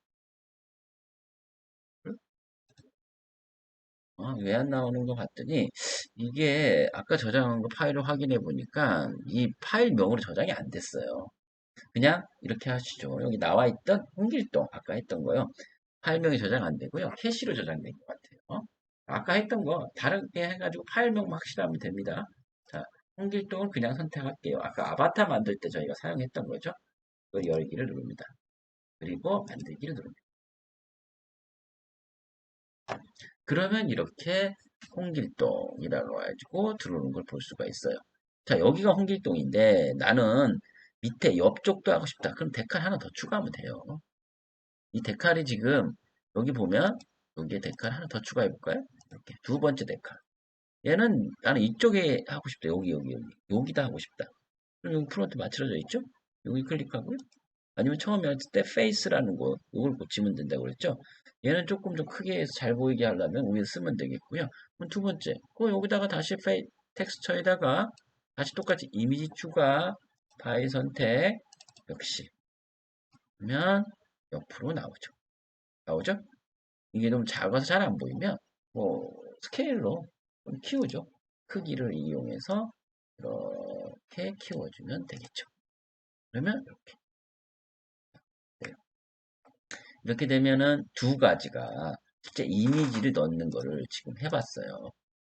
왜 안 나오는 것 같더니 이게 아까 저장한 거 파일을 확인해 보니까 이 파일명으로 저장이 안 됐어요. 그냥 이렇게 하시죠. 여기 나와 있던 홍길동 아까 했던 거요. 파일명이 저장 안 되고요. 캐시로 저장된 것 같아요. 아까 했던 거 다르게 해가지고 파일명만 확실하면 됩니다. 자, 홍길동을 그냥 선택할게요. 아까 아바타 만들 때 저희가 사용했던 거죠. 그 열기를 누릅니다. 그리고 만들기를 누릅니다. 그러면 이렇게 홍길동이라고 해가지고 들어오는 걸 볼 수가 있어요. 자, 여기가 홍길동인데 나는 밑에 옆쪽도 하고 싶다. 그럼 데칼 하나 더 추가하면 돼요. 이 데칼이 지금 여기 보면 여기에 데칼 하나 더 추가해 볼까요? 이렇게 두 번째 데칼. 얘는 나는 이쪽에 하고 싶다. 여기. 여기다 하고 싶다. 그럼 여기 프론트 맞춰져 있죠? 여기 클릭하고요. 아니면 처음에 할 때 페이스라는 거 이걸 고치면 된다고 그랬죠? 얘는 조금 좀 크게 해서 잘 보이게 하려면 위에 쓰면 되겠고요. 그럼 두 번째, 여기다가 다시 텍스처에다가 다시 똑같이 이미지 추가, 파일 선택, 역시 그러면 옆으로 나오죠. 나오죠? 이게 너무 작아서 잘 안 보이면 뭐 스케일로 좀 키우죠. 크기를 이용해서 이렇게 키워주면 되겠죠. 그러면 이렇게 되면은 두 가지가 실제 이미지를 넣는 거를 지금 해봤어요.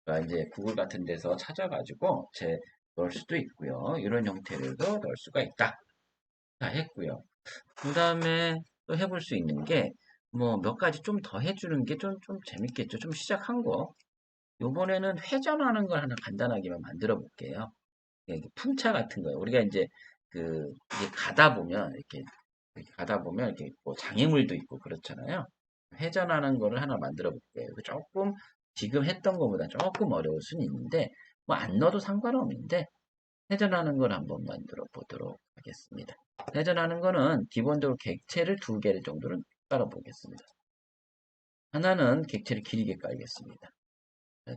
그러니까 이제 구글 같은 데서 찾아가지고 넣을 수도 있고요. 이런 형태로도 넣을 수가 있다. 다 했고요. 그 다음에 또 해볼 수 있는 게 뭐 몇 가지 좀 더 해주는 게 좀 재밌겠죠. 좀 시작한 거. 요번에는 회전하는 걸 하나 간단하게만 만들어 볼게요. 이게 풍차 같은 거예요. 우리가 이제 이게 가다 보면 이렇게 뭐 장애물도 있고 그렇잖아요. 회전하는 거를 하나 만들어 볼게요. 조금 지금 했던 것보다 조금 어려울 수는 있는데 뭐 안 넣어도 상관없는데 회전하는 걸 한번 만들어 보도록 하겠습니다. 회전하는 거는 기본적으로 객체를 두 개를 정도는 깔아 보겠습니다. 하나는 객체를 길게 깔겠습니다.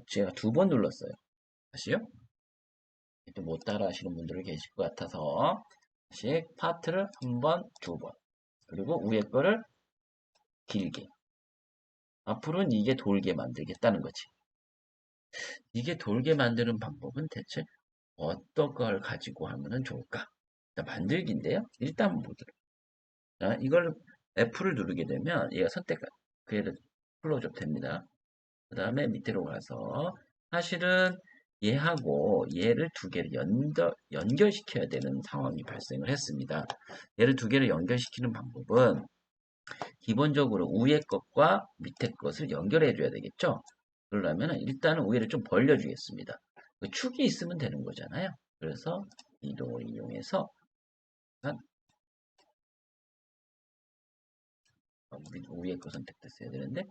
제가 두 번 눌렀어요. 다시요. 못 따라 하시는 분들이 계실 것 같아서 다시 파트를 한 번, 두 번. 그리고 위에 거를 길게. 앞으로는 이게 돌게 만들겠다는 거지. 이게 돌게 만드는 방법은 대체 어떤 걸 가지고 하면 좋을까? 만들기인데요. 일단 보도록. 자, 이걸 F를 누르게 되면 얘가 그래도 클로즈업 됩니다. 그 다음에 밑으로 가서 사실은 얘하고 얘를 두 개를 연결시켜야 되는 상황이 발생을 했습니다. 얘를 두 개를 연결시키는 방법은 기본적으로 위에 것과 밑에 것을 연결해 줘야 되겠죠. 그러려면 일단은 위를 좀 벌려 주겠습니다. 축이 있으면 되는 거잖아요. 그래서 이동을 이용해서 위에 거 선택됐어야 되는데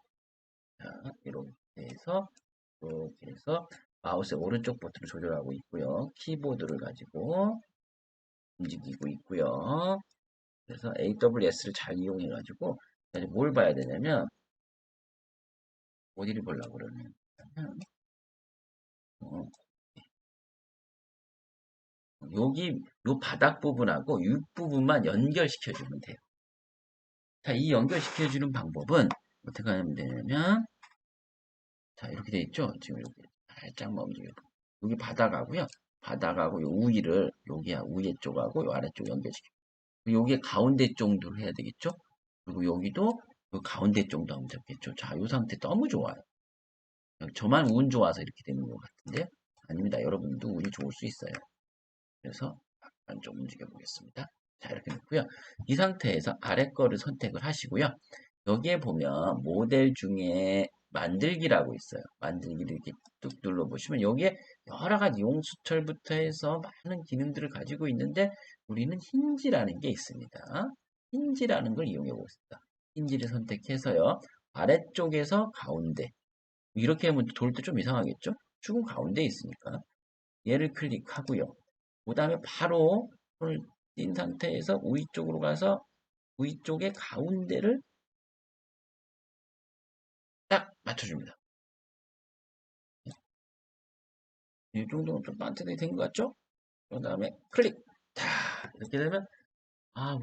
자, 이렇게 해서 마우스의 오른쪽 버튼을 조절하고 있고요. 키보드를 가지고 움직이고 있고요. 그래서 AWS를 잘 이용해 가지고 뭘 봐야 되냐면 어디를 보려고 그러냐면 어, 여기 요 바닥 부분하고 윗 부분만 연결시켜 주면 돼요. 자, 이 연결시켜 주는 방법은 어떻게 하면 되냐면 자, 이렇게 돼 있죠? 지금 여기 살짝만 움직여. 여기 바닥하고요. 바닥하고 요 위를 여기야 위에 쪽하고 요 아래쪽 연결시켜. 여기 가운데 정도를 해야 되겠죠? 그리고 여기도 요 가운데 정도 하면 되겠죠? 자, 요 상태 너무 좋아요. 저만 운 좋아서 이렇게 되는 것 같은데요? 아닙니다. 여러분도 운이 좋을 수 있어요. 그래서 약간 좀 움직여 보겠습니다. 자, 이렇게 놓고요. 이 상태에서 아래 거를 선택을 하시고요. 여기에 보면 모델 중에 만들기라고 있어요. 만들기를 이렇게 뚝 눌러보시면 여기에 여러 가지 용수철부터 해서 많은 기능들을 가지고 있는데 우리는 힌지라는 게 있습니다. 힌지라는 걸 이용해 보겠습니다. 힌지를 선택해서요. 아래쪽에서 가운데 이렇게 하면 돌 때 좀 이상하겠죠? 축은 가운데에 있으니까 얘를 클릭하고요. 그 다음에 바로 손을 띈 상태에서 위쪽으로 가서 위쪽의 가운데를 딱 맞춰줍니다. 이 정도면 좀 반듯하게 된 것 같죠? 그 다음에 클릭. 자, 이렇게 되면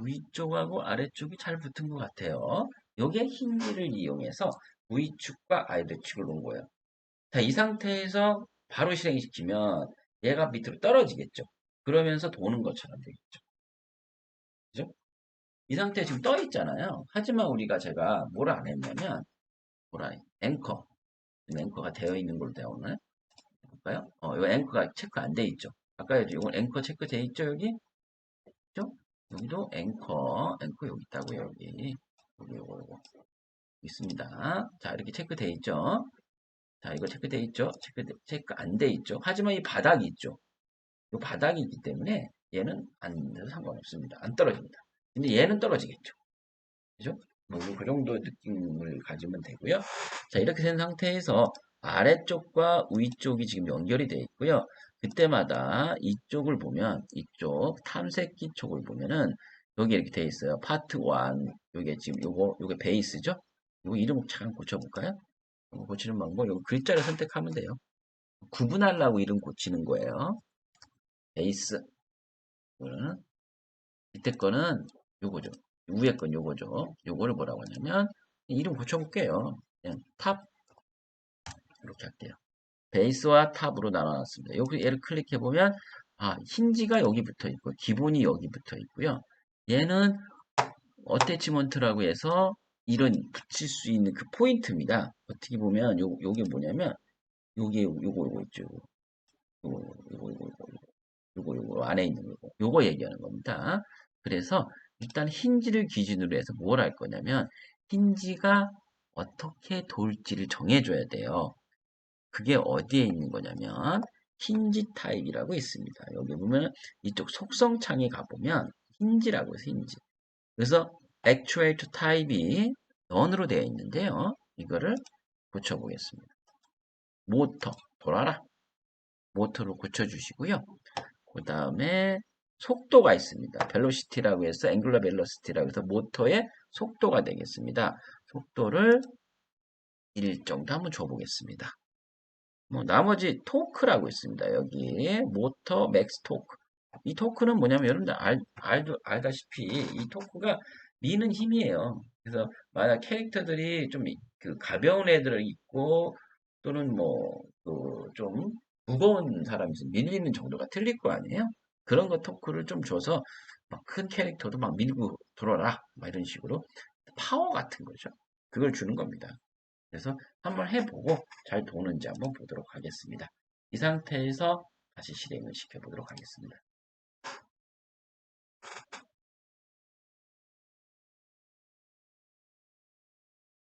위쪽하고 아래쪽이 잘 붙은 것 같아요. 요게 힌지를 이용해서 위축과 아래축을 놓은 거예요. 자, 이 상태에서 바로 실행시키면 얘가 밑으로 떨어지겠죠. 그러면서 도는 것처럼 되겠죠. 그죠? 이 상태에 지금 떠 있잖아요. 하지만 제가 뭘 안 했냐면, 앵커. 앵커가 되어 있는 걸로 되어 오나요? 볼까요? 이 앵커가 체크 안 돼 있죠. 아까 이건 앵커 체크 돼 있죠, 여기? 그죠? 여기도 앵커 여기 있다고요, 여기. 요거 있습니다. 자, 이렇게 체크 돼 있죠. 자, 이거 체크돼 있죠? 체크 안 돼 있죠? 하지만 이 바닥이 있죠? 이 바닥이 있기 때문에 얘는 안 돼도 상관없습니다. 안 떨어집니다. 근데 얘는 떨어지겠죠. 그죠? 뭐그 정도 느낌을 가지면 되고요. 자, 이렇게 된 상태에서 아래쪽과 위쪽이 지금 연결이 되어 있고요. 그때마다 이쪽을 보면, 이쪽 탐색기 쪽을 보면은 여기 이렇게 되어 있어요. 파트 1. 요게 지금 요게 베이스죠? 요거 이름 잠깐 고쳐볼까요? 요거 고치는 방법, 요거 글자를 선택하면 돼요. 구분하려고 이름 고치는 거예요. 베이스. 이거는 밑에 거는 요거죠. 위에 건 요거죠. 요거를 뭐라고 하냐면 이름 고쳐볼게요. 그냥 탑 이렇게 할게요. 베이스와 탑으로 나눠놨습니다. 여기 얘를 클릭해보면 힌지가 여기 붙어 있고 기본이 여기 붙어 있고요. 얘는 어태치먼트라고 해서 이런 붙일 수 있는 그 포인트입니다. 어떻게 보면 요게 뭐냐면 요거 있죠. 요거 안에 있는 요거 얘기하는 겁니다. 그래서 일단 힌지를 기준으로 해서 뭘 할 거냐면 힌지가 어떻게 돌지를 정해줘야 돼요. 그게 어디에 있는 거냐면 힌지 타입이라고 있습니다. 여기 보면 이쪽 속성 창에 가보면 힌지라고 해서 힌지. 그래서 액추에이터 타입이 넌으로 되어 있는데요. 이거를 고쳐보겠습니다. 모터 돌아라. 모터로 고쳐주시고요. 그 다음에 속도가 있습니다. 벨로시티라고 해서 앵글러 벨로시티라고 해서 모터의 속도가 되겠습니다. 속도를 1 정도 한번 줘보겠습니다. 뭐 나머지 토크라고 있습니다. 여기 모터 맥스 토크. 이 토크는 뭐냐면 여러분들 알다시피 이 토크가 미는 힘이에요. 그래서 만약 캐릭터들이 좀 그 가벼운 애들을 있고 또는 뭐 그 좀 무거운 사람이 있으면 밀리는 정도가 틀릴 거 아니에요? 그런 거 토크를 좀 줘서 막 큰 캐릭터도 막 밀고 돌아라 막 이런 식으로 파워 같은 거죠. 그걸 주는 겁니다. 그래서 한번 해보고 잘 도는지 한번 보도록 하겠습니다. 이 상태에서 다시 실행을 시켜보도록 하겠습니다.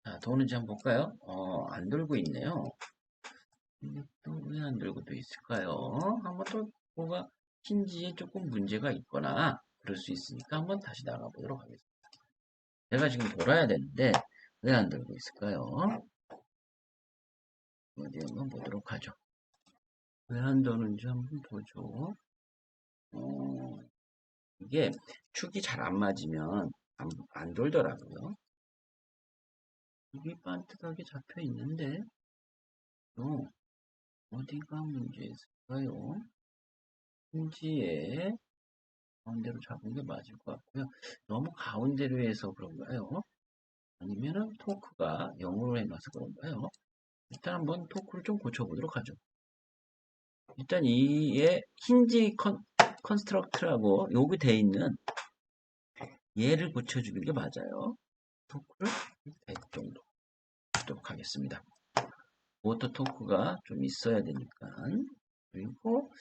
자, 도는지 한번 볼까요? 안 돌고 있네요. 또 왜 안 돌고 또 있을까요? 한번 또 뭐가 힌지에 조금 문제가 있거나 그럴 수 있으니까 한번 다시 나가보도록 하겠습니다. 제가 지금 돌아야 되는데 왜 안 돌고 있을까요? 어디 한번 보도록 하죠. 왜 안 도는지 한번 보죠. 어, 이게 축이 잘 안 맞으면 안 돌더라고요. 입이 반듯하게 잡혀 있는데 어디가 문제였을까요? 힌지에 가운데로 잡은 게 맞을 것 같고요. 너무 가운데로 해서 그런가요? 아니면은 토크가 0으로 해놔서 그런가요? 일단 한번 토크를 좀 고쳐보도록 하죠. 일단 이에 힌지 컨스트럭트라고 여기 돼 있는 얘를 고쳐주는 게 맞아요. 토크를 100 정도 하도록 하겠습니다. 모터 토크가 좀 있어야 되니까. 그리고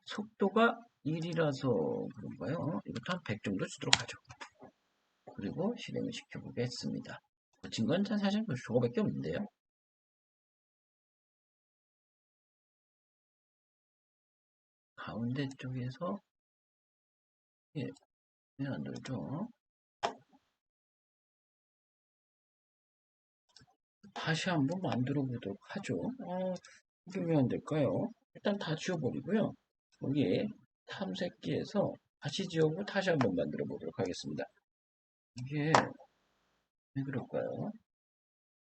속도가 1이라서 그런가요? 이것도 한 100 정도 주도록 하죠. 그리고 실행을 시켜보겠습니다. 고친 건 사실 저거밖에 없는데요. 가운데 쪽에서 예, 왜 안 돌죠? 다시 한번 만들어 보도록 하죠. 이게 왜 안 될까요? 일단 다 지워버리고요. 여기에 탐색기에서 다시 지우고 다시 한번 만들어 보도록 하겠습니다. 이게 왜 그럴까요?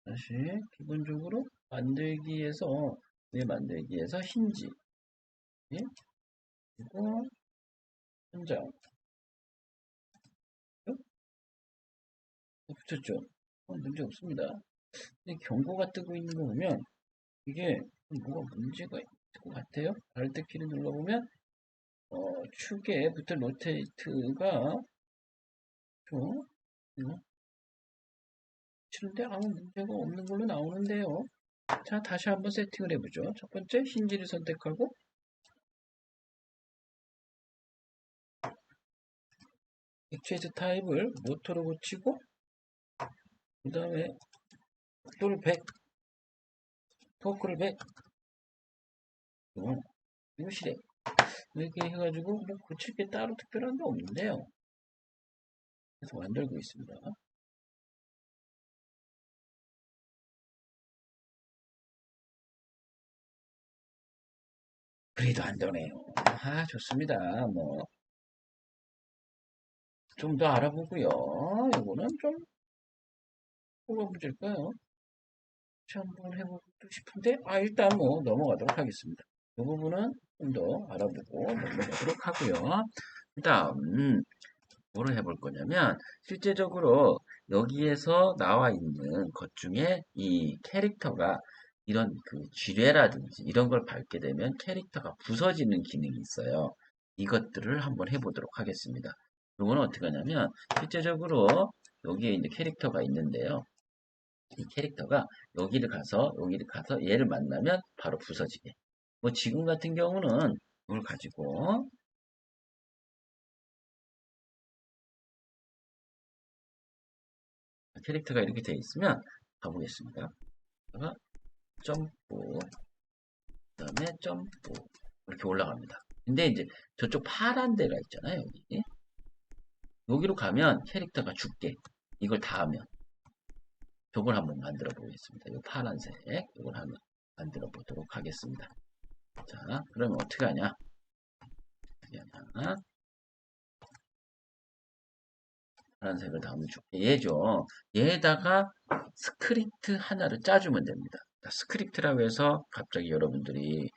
다시 기본적으로 만들기에서 만들기에서 힌지 예? 그리고 현장 붙였죠. 문제 없습니다. 근데 경고가 뜨고 있는 거 보면 이게 뭐가 문제가 있을 것 같아요. 알트 키를 눌러보면 축에 붙은 로테이트가 좀 치는데 아무 문제가 없는 걸로 나오는데요. 자, 다시 한번 세팅을 해보죠. 첫 번째 힌지를 선택하고 액추에이터 타입을 모터로 고치고 그 다음에 속도를 100 토크를 이거 실행. 이렇게 해가지고 뭐 고칠 게 따로 특별한 게 없는데요. 그래서 만들고 있습니다. 그래도 안 되네요. 아, 좋습니다. 뭐, 좀 더 알아보고요. 이거는 좀, 뭐가 문제일까요? 같이 한번 해보고 싶은데, 일단 뭐, 넘어가도록 하겠습니다. 이 부분은 좀 더 알아보고 넘어가도록 하고요. 그 다음, 뭐를 해볼 거냐면, 실제적으로 여기에서 나와 있는 것 중에 이 캐릭터가 이런 그 지뢰라든지 이런 걸 밟게 되면 캐릭터가 부서지는 기능이 있어요. 이것들을 한번 해보도록 하겠습니다. 이거는 어떻게 하냐면, 실제적으로 여기에 이제 캐릭터가 있는데요. 이 캐릭터가 여기를 가서 얘를 만나면 바로 부서지게. 뭐 지금 같은 경우는 이걸 가지고 캐릭터가 이렇게 되어 있으면 가보겠습니다. 점프, 그 다음에 점프 이렇게 올라갑니다. 근데 이제 저쪽 파란 데가 있잖아요. 여기로 가면 캐릭터가 죽게. 이걸 다 하면 저걸 한번 만들어 보겠습니다. 이 파란색 이걸 한번 만들어 보도록 하겠습니다. 자, 그러면 어떻게 하냐? 어떻게 하냐? 파란색을 다음에 줄게. 얘죠. 얘에다가 스크립트 하나를 짜주면 됩니다. 스크립트라고 해서 갑자기 여러분들이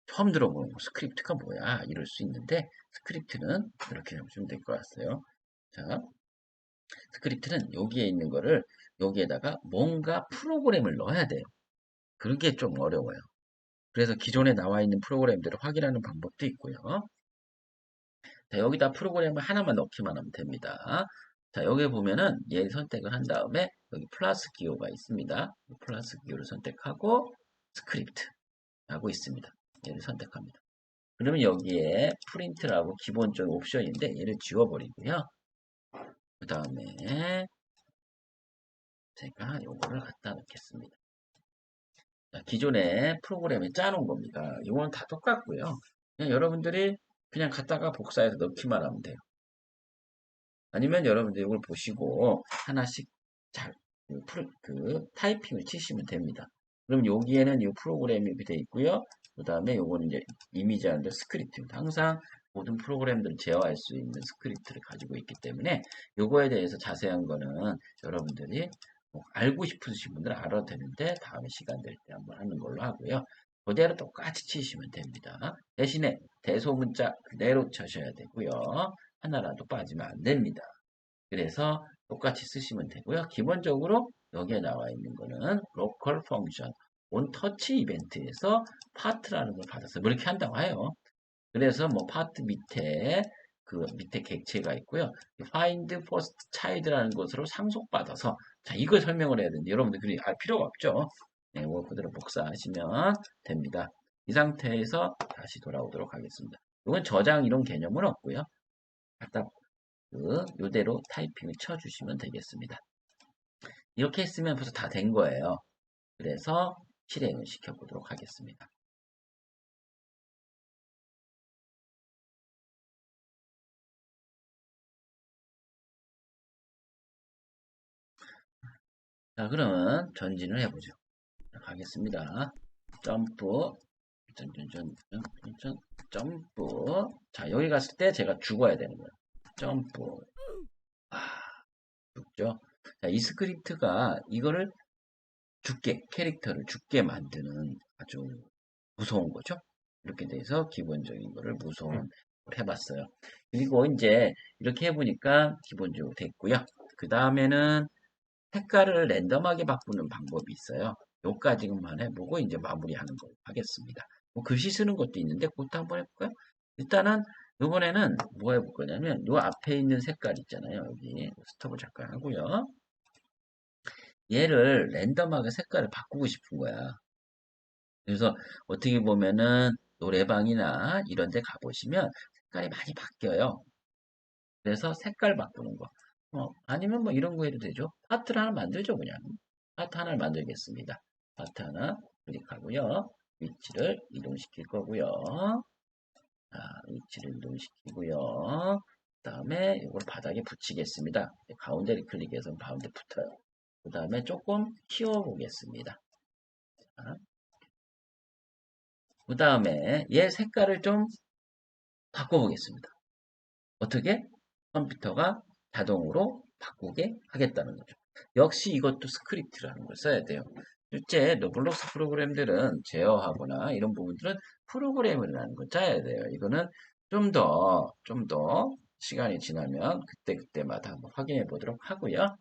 처음 들어보는 거, 스크립트가 뭐야? 이럴 수 있는데 스크립트는 이렇게 해주면 될 것 같아요. 자, 스크립트는 여기에 있는 거를 여기에다가 뭔가 프로그램을 넣어야 돼요. 그게 좀 어려워요. 그래서 기존에 나와 있는 프로그램들을 확인하는 방법도 있고요. 자, 여기다 프로그램을 하나만 넣기만 하면 됩니다. 자, 여기 보면은 얘 선택을 한 다음에 여기 플러스 기호가 있습니다. 플러스 기호를 선택하고 스크립트라고 있습니다. 얘를 선택합니다. 그러면 여기에 프린트라고 기본적인 옵션인데 얘를 지워버리고요. 그 다음에 제가 요거를 갖다 놓겠습니다. 기존에 프로그램에 짜놓은 겁니다. 이거는 다 똑같고요. 그냥 여러분들이 그냥 갖다가 복사해서 넣기만 하면 돼요. 아니면 여러분들이 이걸 보시고 하나씩 잘 타이핑을 치시면 됩니다. 그럼 여기에는 이 프로그램이 되어 있고요. 그 다음에 요거는 이제 이미지 하는데 스크립트입니다. 항상 모든 프로그램들을 제어할 수 있는 스크립트를 가지고 있기 때문에 요거에 대해서 자세한 거는 여러분들이 뭐 알고 싶으신 분들은 알아도 되는데 다음에 시간 될 때 한번 하는 걸로 하고요. 그대로 똑같이 치시면 됩니다. 대신에 대소문자 그대로 쳐셔야 되고요. 하나라도 빠지면 안 됩니다. 그래서 똑같이 쓰시면 되고요. 기본적으로 여기에 나와 있는 거는 local function, on touch 이벤트에서 파트라는 걸 받았어요. 뭐 이렇게 한다고 해요. 그래서 뭐 파트 밑에 그 밑에 객체가 있고요. find first child라는 것으로 상속받아서 자 이걸 설명을 해야 되는데 여러분들 그리 알 필요가 없죠. 네, 뭐 그대로 복사하시면 됩니다. 이 상태에서 다시 돌아오도록 하겠습니다. 이건 저장 이런 개념은 없고요. 갖다 요대로 타이핑을 쳐주시면 되겠습니다. 이렇게 했으면 벌써 다 된 거예요. 그래서 실행을 시켜보도록 하겠습니다. 자, 그러면 전진을 해보죠. 자, 가겠습니다. 점프, 점프. 자, 여기 갔을 때 제가 죽어야 되는 거예요. 점프. 아, 죽죠. 자, 이 스크립트가 이거를 캐릭터를 죽게 만드는 아주 무서운 거죠. 이렇게 돼서 기본적인 거를 무서운 걸 해봤어요. 그리고 이제 이렇게 해보니까 기본적으로 됐고요. 그 다음에는 색깔을 랜덤하게 바꾸는 방법이 있어요. 요까지만 해보고 이제 마무리하는 걸로 하겠습니다. 뭐 글씨 쓰는 것도 있는데 그것도 한번 해볼까요? 일단은 이번에는 뭐 해볼 거냐면 요 앞에 있는 색깔 있잖아요. 여기 스톱을 잠깐 하고요. 얘를 랜덤하게 색깔을 바꾸고 싶은 거야. 그래서 어떻게 보면은 노래방이나 이런 데 가보시면 색깔이 많이 바뀌어요. 그래서 색깔 바꾸는 거. 아니면 뭐 이런 거 해도 되죠. 파트를 하나 만들죠, 그냥. 파트 하나를 만들겠습니다. 파트 하나. 클릭하고요. 위치를 이동시킬 거고요. 자, 위치를 이동시키고요. 그 다음에 이걸 바닥에 붙이겠습니다. 가운데를 클릭해서 가운데 붙어요. 그 다음에 조금 키워보겠습니다. 그 다음에 얘 색깔을 좀 바꿔보겠습니다. 어떻게? 컴퓨터가 자동으로 바꾸게 하겠다는 거죠. 역시 이것도 스크립트라는 걸 써야 돼요. 실제 로블록스 프로그램들은 제어하거나 이런 부분들은 프로그램이라는 걸 짜야 돼요. 이거는 좀 더 시간이 지나면 그때그때마다 한번 확인해 보도록 하고요.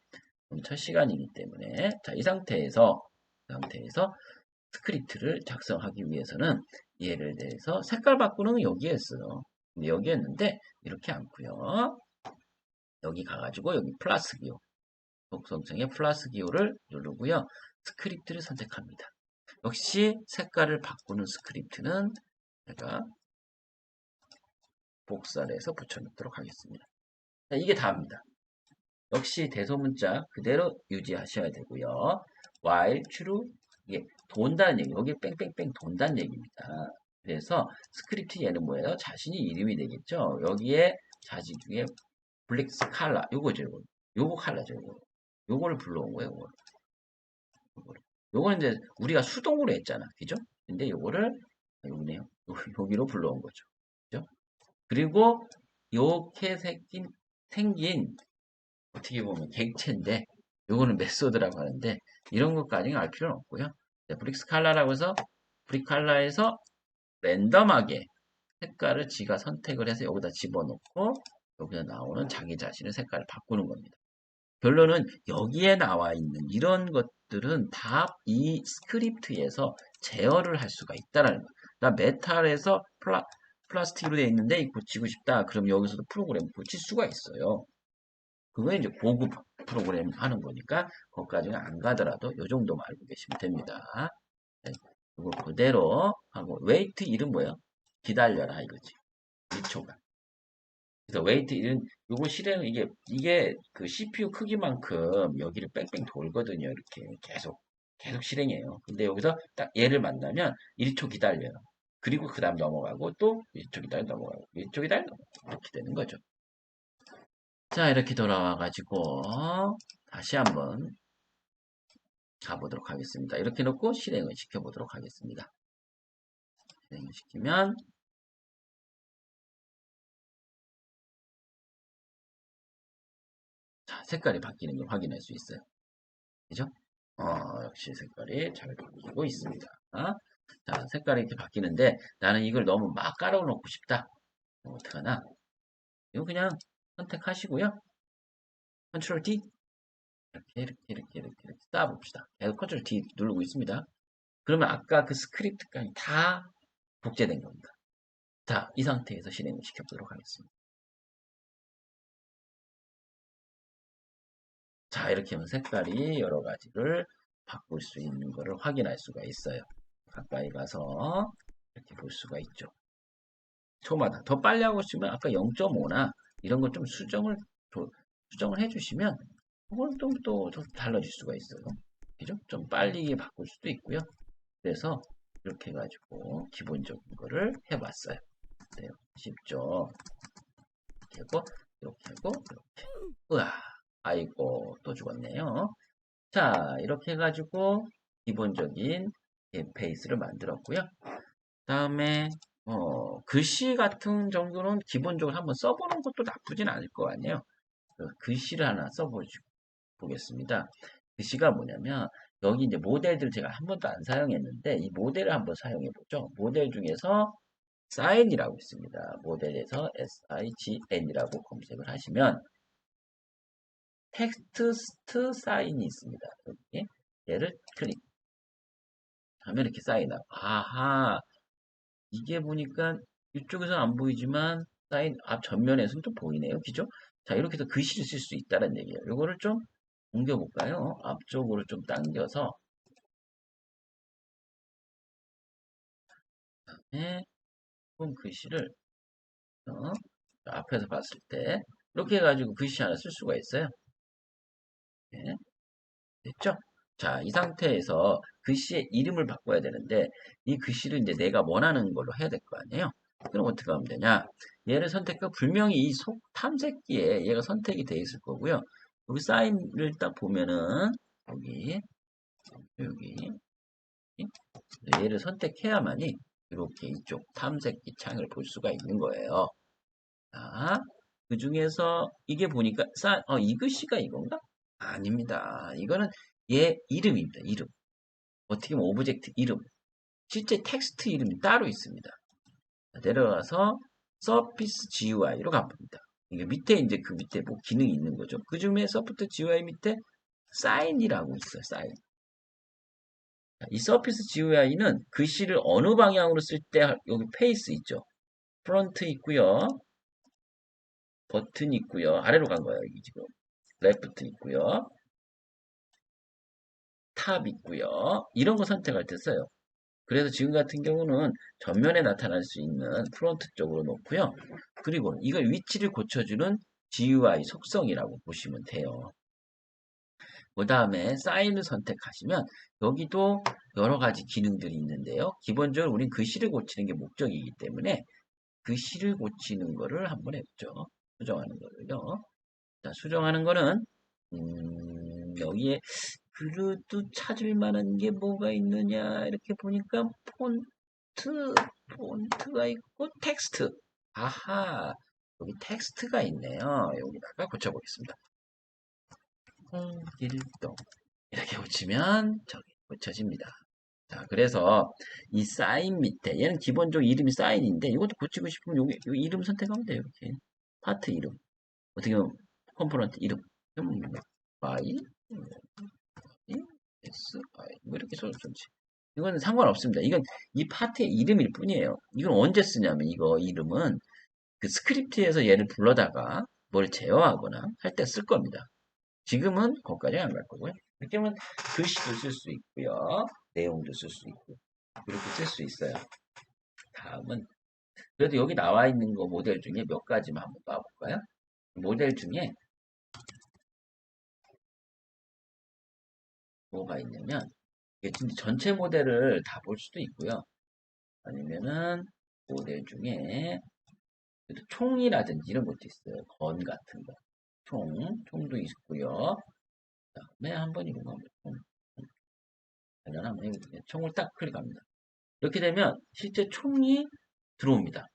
첫 시간이기 때문에 자, 이 상태에서 스크립트를 작성하기 위해서는 예를 들어서 색깔 바꾸는 건 여기였어요. 근데 여기였는데 이렇게 않고요. 여기 가가지고 여기 플러스 기호 독성층의 플러스 기호를 누르고요. 스크립트를 선택합니다. 역시 색깔을 바꾸는 스크립트는 제가 복사를 해서 붙여놓도록 하겠습니다. 자, 이게 다입니다. 역시 대소문자 그대로 유지하셔야 되고요. while true 이게 돈다는 얘기 여기 뺑뺑뺑 돈다는 얘기입니다. 그래서 스크립트 얘는 뭐예요? 자신이 이름이 되겠죠. 여기에 자식 중에 블랙스 칼라 요거죠. 요거 칼라죠. 요거를 불러온 거예요. 요거는 이제 우리가 수동으로 했잖아. 그죠? 근데 요거를 여기네요. 여기로 불러온 거죠. 그죠? 그리고 요렇게 생긴 어떻게 보면 객체인데 요거는 메소드라고 하는데 이런 것까지는 알 필요는 없고요. 브릭스칼라라고 해서 브릭칼라에서 랜덤하게 색깔을 지가 선택을 해서 여기다 집어넣고 여기서 나오는 자기 자신의 색깔을 바꾸는 겁니다. 결론은 여기에 나와 있는 이런 것들은 다 이 스크립트에서 제어를 할 수가 있다는 거예요. 나 메탈에서 플라스틱으로 되어 있는데 이 고치고 싶다. 그럼 여기서도 프로그램 고칠 수가 있어요. 그거 이제 고급 프로그램 하는 거니까 거기까지는 안 가더라도 이 정도만 알고 계시면 됩니다. 네, 이거 그대로 하고 웨이트 이름 뭐예요? 기다려라 이거지. 2초간. 그래서 웨이트 이런 요거 실행 이게 그 CPU 크기만큼 여기를 뺑뺑 돌거든요. 이렇게 계속 실행해요. 근데 여기서 딱 얘를 만나면 1초 기다려요. 그리고 그 다음 넘어가고 또 1초 기다려 넘어가고 1초 기다려 넘어가고 이렇게 되는 거죠. 자, 이렇게 돌아와가지고 다시 한번 가보도록 하겠습니다. 이렇게 놓고 실행을 시켜보도록 하겠습니다. 실행을 시키면 자, 색깔이 바뀌는 걸 확인할 수 있어요. 그죠? 역시 색깔이 잘 바뀌고 있습니다. 자, 색깔이 이렇게 바뀌는데 나는 이걸 너무 막 깔아놓고 싶다. 어떡하나? 이거 그냥 선택하시고요. 컨트롤 D 이렇게 쌓아봅시다. 계속 컨트롤 D 누르고 있습니다. 그러면 아까 그 스크립트까지 다 복제된 겁니다. 자, 이 상태에서 실행을 시켜보도록 하겠습니다. 자, 이렇게 하면 색깔이 여러 가지를 바꿀 수 있는 것을 확인할 수가 있어요. 가까이 가서 이렇게 볼 수가 있죠. 초마다 더 빨리 하고 싶으면 아까 0.5나 이런 걸 좀 수정을 해주시면 그걸 좀 달라질 수가 있어요. 그죠? 좀 빨리 바꿀 수도 있고요. 그래서 이렇게 해가지고 기본적인 거를 해봤어요. 네, 쉽죠? 이렇게 하고 이렇게. 으아, 아이고 또 죽었네요. 자, 이렇게 해가지고 기본적인 베이스를 만들었고요. 다음에 글씨 같은 정도는 기본적으로 한번 써보는 것도 나쁘진 않을 것 같네요. 글씨를 하나 써보겠습니다. 글씨가 뭐냐면 여기 이제 모델들 제가 한 번도 안 사용했는데 이 모델을 한번 사용해 보죠. 모델 중에서 sign이라고 있습니다. 모델에서 sign이라고 검색을 하시면 텍스트 사인이 있습니다. 여기 얘를 클릭하면 이렇게 사인하고 아하 이게 보니까 이쪽에서 안 보이지만 사인 앞 전면에서는 또 보이네요. 그죠? 자 이렇게 해서 글씨를 쓸 수 있다는 얘기예요. 이거를 좀 옮겨볼까요? 앞쪽으로 좀 당겨서 네, 본 글씨를 어, 앞에서 봤을 때 이렇게 해가지고 글씨 하나 쓸 수가 있어요. 네, 됐죠? 자, 이 상태에서 글씨의 이름을 바꿔야 되는데 이 글씨를 이제 내가 원하는 걸로 해야 될 거 아니에요? 그럼 어떻게 하면 되냐? 얘를 선택하고 분명히 이 탐색기에 얘가 선택이 돼 있을 거고요. 여기 사인을 딱 보면은 여기 얘를 선택해야만이 이렇게 이쪽 탐색기 창을 볼 수가 있는 거예요. 자, 그 중에서 이게 보니까 이 글씨가 이건가? 아닙니다. 이거는 얘 이름입니다. 이름. 어떻게 보면 오브젝트 이름. 실제 텍스트 이름이 따로 있습니다. 내려가서 서피스 GUI로 가봅니다. 이게 밑에 이제 그 밑에 뭐 기능이 있는 거죠. 그 중에 서피스 GUI 밑에 사인이라고 있어요. 사인. 이 서피스 GUI는 글씨를 어느 방향으로 쓸 때 여기 페이스 있죠. 프론트 있고요. 버튼 있고요. 아래로 간 거예요. 여기 지금. 레프트 있고요. 탑 있고요. 이런 거 선택할 때 써요. 그래서 지금 같은 경우는 전면에 나타날 수 있는 프론트 쪽으로 놓고요. 그리고 이걸 위치를 고쳐주는 GUI 속성이라고 보시면 돼요. 그 다음에 사인을 선택하시면 여기도 여러 가지 기능들이 있는데요. 기본적으로 우린 글씨를 고치는 게 목적이기 때문에 글씨를 고치는 거를 한번 해보죠. 수정하는 거를요. 자, 수정하는 거는 여기에 그래도 찾을 만한 게 뭐가 있느냐 이렇게 보니까 폰트가 있고 텍스트. 아하, 여기 텍스트가 있네요. 여기다가 고쳐보겠습니다. 홍길동 이렇게 고치면 저기 고쳐집니다. 자, 그래서 이 사인 밑에 얘는 기본적으로 이름이 사인인데 이것도 고치고 싶으면 여기 이름 선택하면 돼요. 이렇게 파트 이름 어떻게 보면 컴포넌트 이름 Y S I 뭐 이렇게 써도 좋지. 이건 상관없습니다. 이건 이 파트의 이름일 뿐이에요. 이건 언제 쓰냐면 이거 이름은 그 스크립트에서 얘를 불러다가 뭘 제어하거나 할 때 쓸 겁니다. 지금은 거기까지 안 갈 거고요. 이렇게 하면 글씨도 쓸 수 있고요. 내용도 쓸 수 있고 이렇게 쓸 수 있어요. 다음은 그래도 여기 나와 있는 거 모델 중에 몇 가지만 한번 봐볼까요? 모델 중에 뭐가 있냐면 이게 전체 모델을 다 볼 수도 있고요. 아니면은 모델 중에 총이라든지 이런 것도 있어요. 건 같은 거. 총도 있고요. 그다음에 한번 이런 거 한번 한번 해볼게요. 총을 딱 클릭합니다. 이렇게 되면 실제 총이 들어옵니다.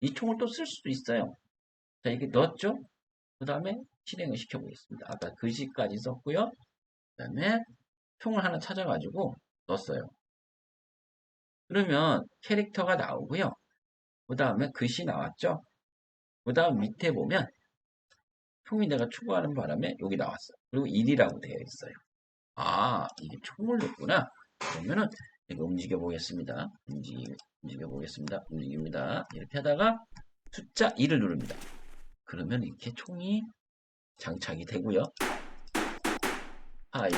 이 총을 또 쓸 수도 있어요. 자, 이게 넣었죠? 그 다음에 실행을 시켜보겠습니다. 아까 글씨까지 썼고요. 그 다음에 총을 하나 찾아가지고 넣었어요. 그러면 캐릭터가 나오고요. 그 다음에 글씨 나왔죠? 그 다음 밑에 보면 총이 내가 추구하는 바람에 여기 나왔어요. 그리고 1이라고 되어 있어요. 아, 이게 총을 넣구나. 그러면은 이거 움직여 보겠습니다. 움직여 보겠습니다. 움직입니다. 이렇게 하다가 숫자 2를 누릅니다. 그러면 이렇게 총이 장착이 되고요. 파일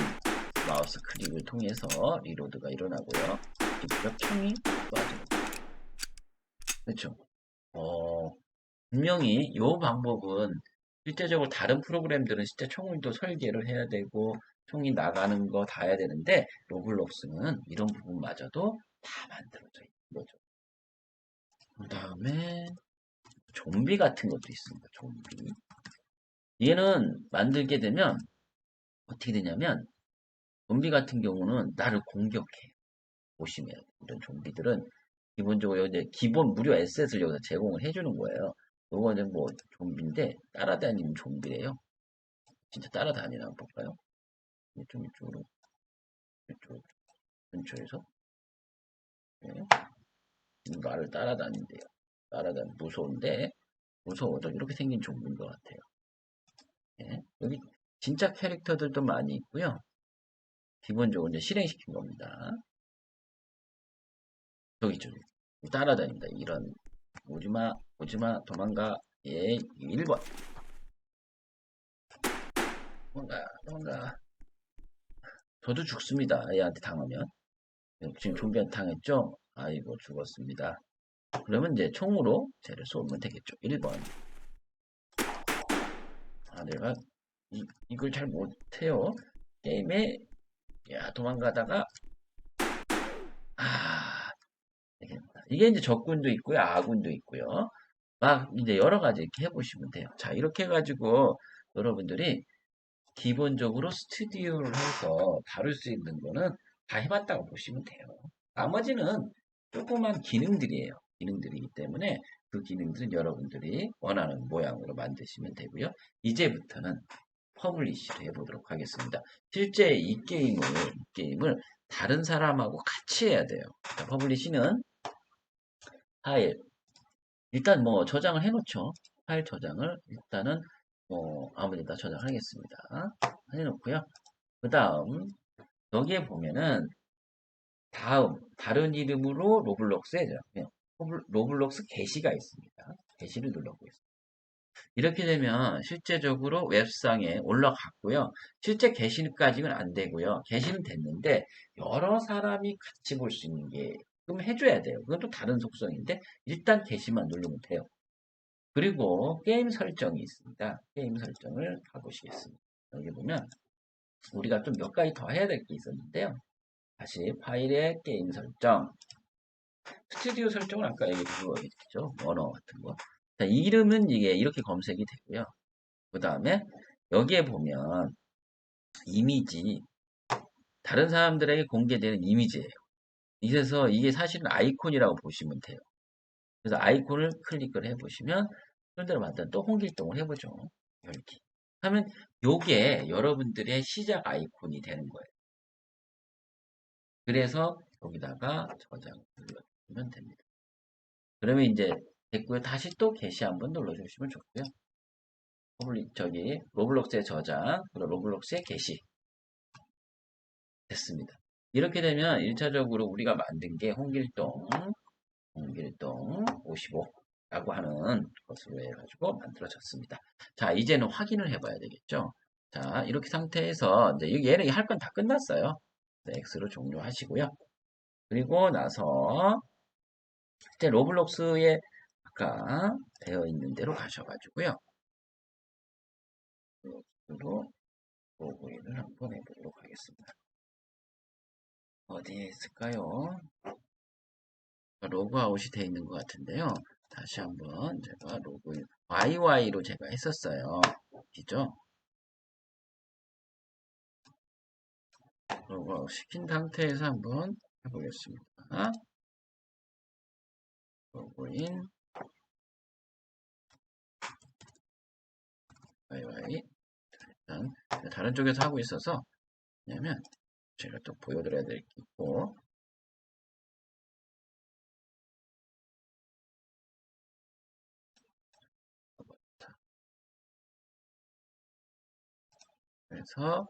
마우스 클릭을 통해서 리로드가 일어나고요. 직접 총이 쏴집니다. 그렇죠? 분명히 이 방법은 실제적으로 다른 프로그램들은 진짜 총을 또 설계를 해야 되고 총이 나가는 거 다 해야 되는데 로블록스는 이런 부분마저도 다 만들어져 있는 거죠. 그 다음에 좀비 같은 것도 있습니다. 좀비. 얘는 만들게 되면 어떻게 되냐면 좀비 같은 경우는 나를 공격해. 보시면 이런 좀비들은 기본적으로 이제 기본 무료 에셋을 여기서 제공을 해주는 거예요. 요거는 뭐 좀비인데 따라다니는 좀비래요. 진짜 따라다니나 한번 볼까요? 좀 이쪽으로 이쪽 근처에서 네. 나를 따라다닌대요. 무서운데 무서워도 이렇게 생긴 좀비인 것 같아요. 네. 여기 진짜 캐릭터들도 많이 있고요. 기본적으로 이제 실행시킨 겁니다. 저기 좀 따라다닙니다. 이런 오지마 도망가. 예, 1번 도망가. 저도 죽습니다. 얘한테 당하면. 지금 좀비한테 당했죠? 아이고 죽었습니다. 그러면 이제 총으로 쟤를 쏘면 되겠죠. 1번. 아, 내가 이걸 잘 못해요. 게임에 야, 도망가다가, 아, 이게 이제 적군도 있고요, 아군도 있고요. 막 이제 여러 가지 이렇게 해보시면 돼요. 자, 이렇게 해가지고 여러분들이 기본적으로 스튜디오를 해서 다룰 수 있는 거는 다 해봤다고 보시면 돼요. 나머지는 조그만 기능들이에요. 기능들이기 때문에 그 기능들은 여러분들이 원하는 모양으로 만드시면 되고요. 이제부터는 퍼블리시를 해보도록 하겠습니다. 실제 이 게임을 다른 사람하고 같이 해야 돼요. 자, 퍼블리시는 파일, 일단 뭐 저장을 해놓죠. 파일 저장을 일단은 뭐 아무데나 저장하겠습니다. 해놓고요. 그 다음 여기에 보면은 다른 이름으로 로블록스에 로블록스 게시가 있습니다. 게시를 눌러보겠습니다. 이렇게 되면 실제적으로 웹상에 올라갔고요. 실제 게시까지는 안 되고요. 게시는 됐는데 여러 사람이 같이 볼 수 있는 게 그럼 해줘야 돼요. 그건 또 다른 속성인데 일단 게시만 누르면 돼요. 그리고 게임 설정이 있습니다. 게임 설정을 가보시겠습니다. 여기 보면 우리가 좀 몇 가지 더 해야 될 게 있었는데요. 다시 파일의 게임 설정, 스튜디오 설정을 아까 얘기 그거겠죠. 언어 같은 거. 자, 이름은 이게 이렇게 검색이 되고요. 그 다음에 여기에 보면 이미지, 다른 사람들에게 공개되는 이미지예요. 이래서 이게 사실은 아이콘이라고 보시면 돼요. 그래서 아이콘을 클릭을 해보시면 현대로 만든 또 홍길동을 해보죠. 이렇게 하면 요게 여러분들의 시작 아이콘이 되는 거예요. 그래서 여기다가 저장을 눌러주시면 됩니다. 그러면 이제 됐고요. 다시 또 게시 한번 눌러주시면 좋고요. 저기 로블록스의 저장, 그리고 로블록스의 게시 됐습니다. 이렇게 되면 1차적으로 우리가 만든 게 홍길동 55라고 하는 것으로 해가지고 만들어졌습니다. 자, 이제는 확인을 해봐야 되겠죠. 자, 이렇게 상태에서 이제 얘는 할 건 다 끝났어요. 네, X로 종료하시고요. 그리고 나서 이제 로블록스에 아까 되어 있는 대로 가셔가지고요. 로블록스로 로그인을 한번 해보도록 하겠습니다. 어디에 있을까요? 로그아웃이 되어 있는 것 같은데요. 다시 한번 제가 로그인, YY로 제가 했었어요. 그죠? 로그아웃 시킨 상태에서 한번 해보겠습니다. 로그인, YY. 일단, 다른 쪽에서 하고 있어서, 왜냐면, 제가 또 보여드려야 될 게 있고, 그래서,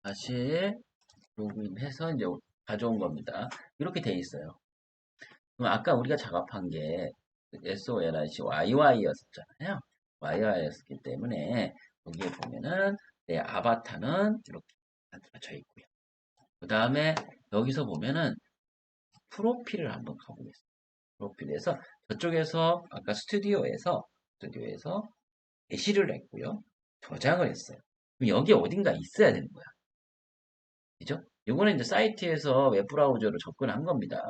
다시 로그인해서 이제 가져온 겁니다. 이렇게 돼 있어요. 그럼 아까 우리가 작업한 게 SOLIC YY였었잖아요. YY였기 때문에 여기에 보면은 내 아바타는 이렇게 만들어져 있고요. 그 다음에 여기서 보면은 프로필을 한번 가보겠습니다. 프로필에서 저쪽에서 아까 스튜디오에서 게시를 했고요. 저장을 했어요. 그럼 여기 어딘가 있어야 되는 거야. 그죠? 이거는 이제 사이트에서 웹브라우저로 접근한 겁니다.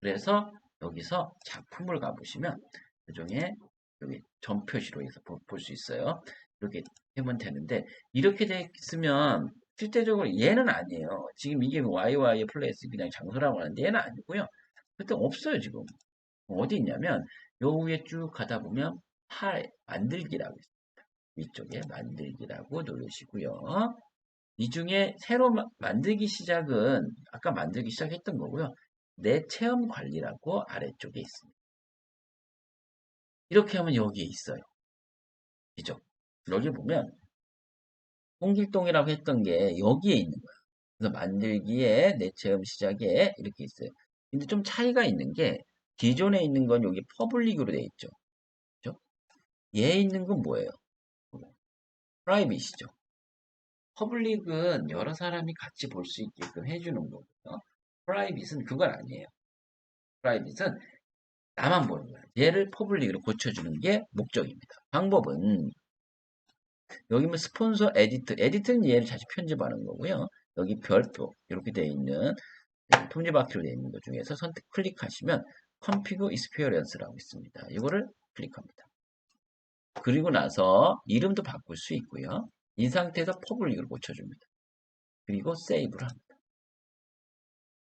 그래서 여기서 작품을 가보시면 그중에 여기 점 표시로 해서 볼 수 있어요. 이렇게 하면 되는데 이렇게 돼 있으면 실제적으로 얘는 아니에요. 지금 이게 YY 플레이스 그냥 장소라고 하는데 얘는 아니고요. 그때 없어요 지금. 어디 있냐면 요 위에 쭉 가다 보면 만들기라고 있어요. 위쪽에 만들기라고 누르시고요. 이 중에 새로 만들기 시작은 아까 만들기 시작했던 거고요. 내 체험 관리라고 아래쪽에 있습니다. 이렇게 하면 여기에 있어요. 그죠? 여기 보면 홍길동이라고 했던 게 여기에 있는 거예요. 그래서 만들기에 내 체험 시작에 이렇게 있어요. 근데 좀 차이가 있는 게 기존에 있는 건 여기 퍼블릭으로 되어 있죠. 그죠? 얘에 있는 건 뭐예요? 프라이빗이죠. 퍼블릭은 여러 사람이 같이 볼 수 있게끔 해주는 거고요. 프라이빗은 그건 아니에요. 프라이빗은 나만 보는 거야. 얘를 퍼블릭으로 고쳐주는 게 목적입니다. 방법은 여기 뭐 스폰서 에디트는 얘를 다시 편집하는 거고요. 여기 별표 이렇게 되어 있는 톱니바퀴로 되어 있는 것 중에서 선택 클릭하시면 컴피그 익스피리언스라고 있습니다. 이거를 클릭합니다. 그리고 나서 이름도 바꿀 수 있고요. 이 상태에서 퍼블릭을 고쳐줍니다. 그리고 세이브를 합니다.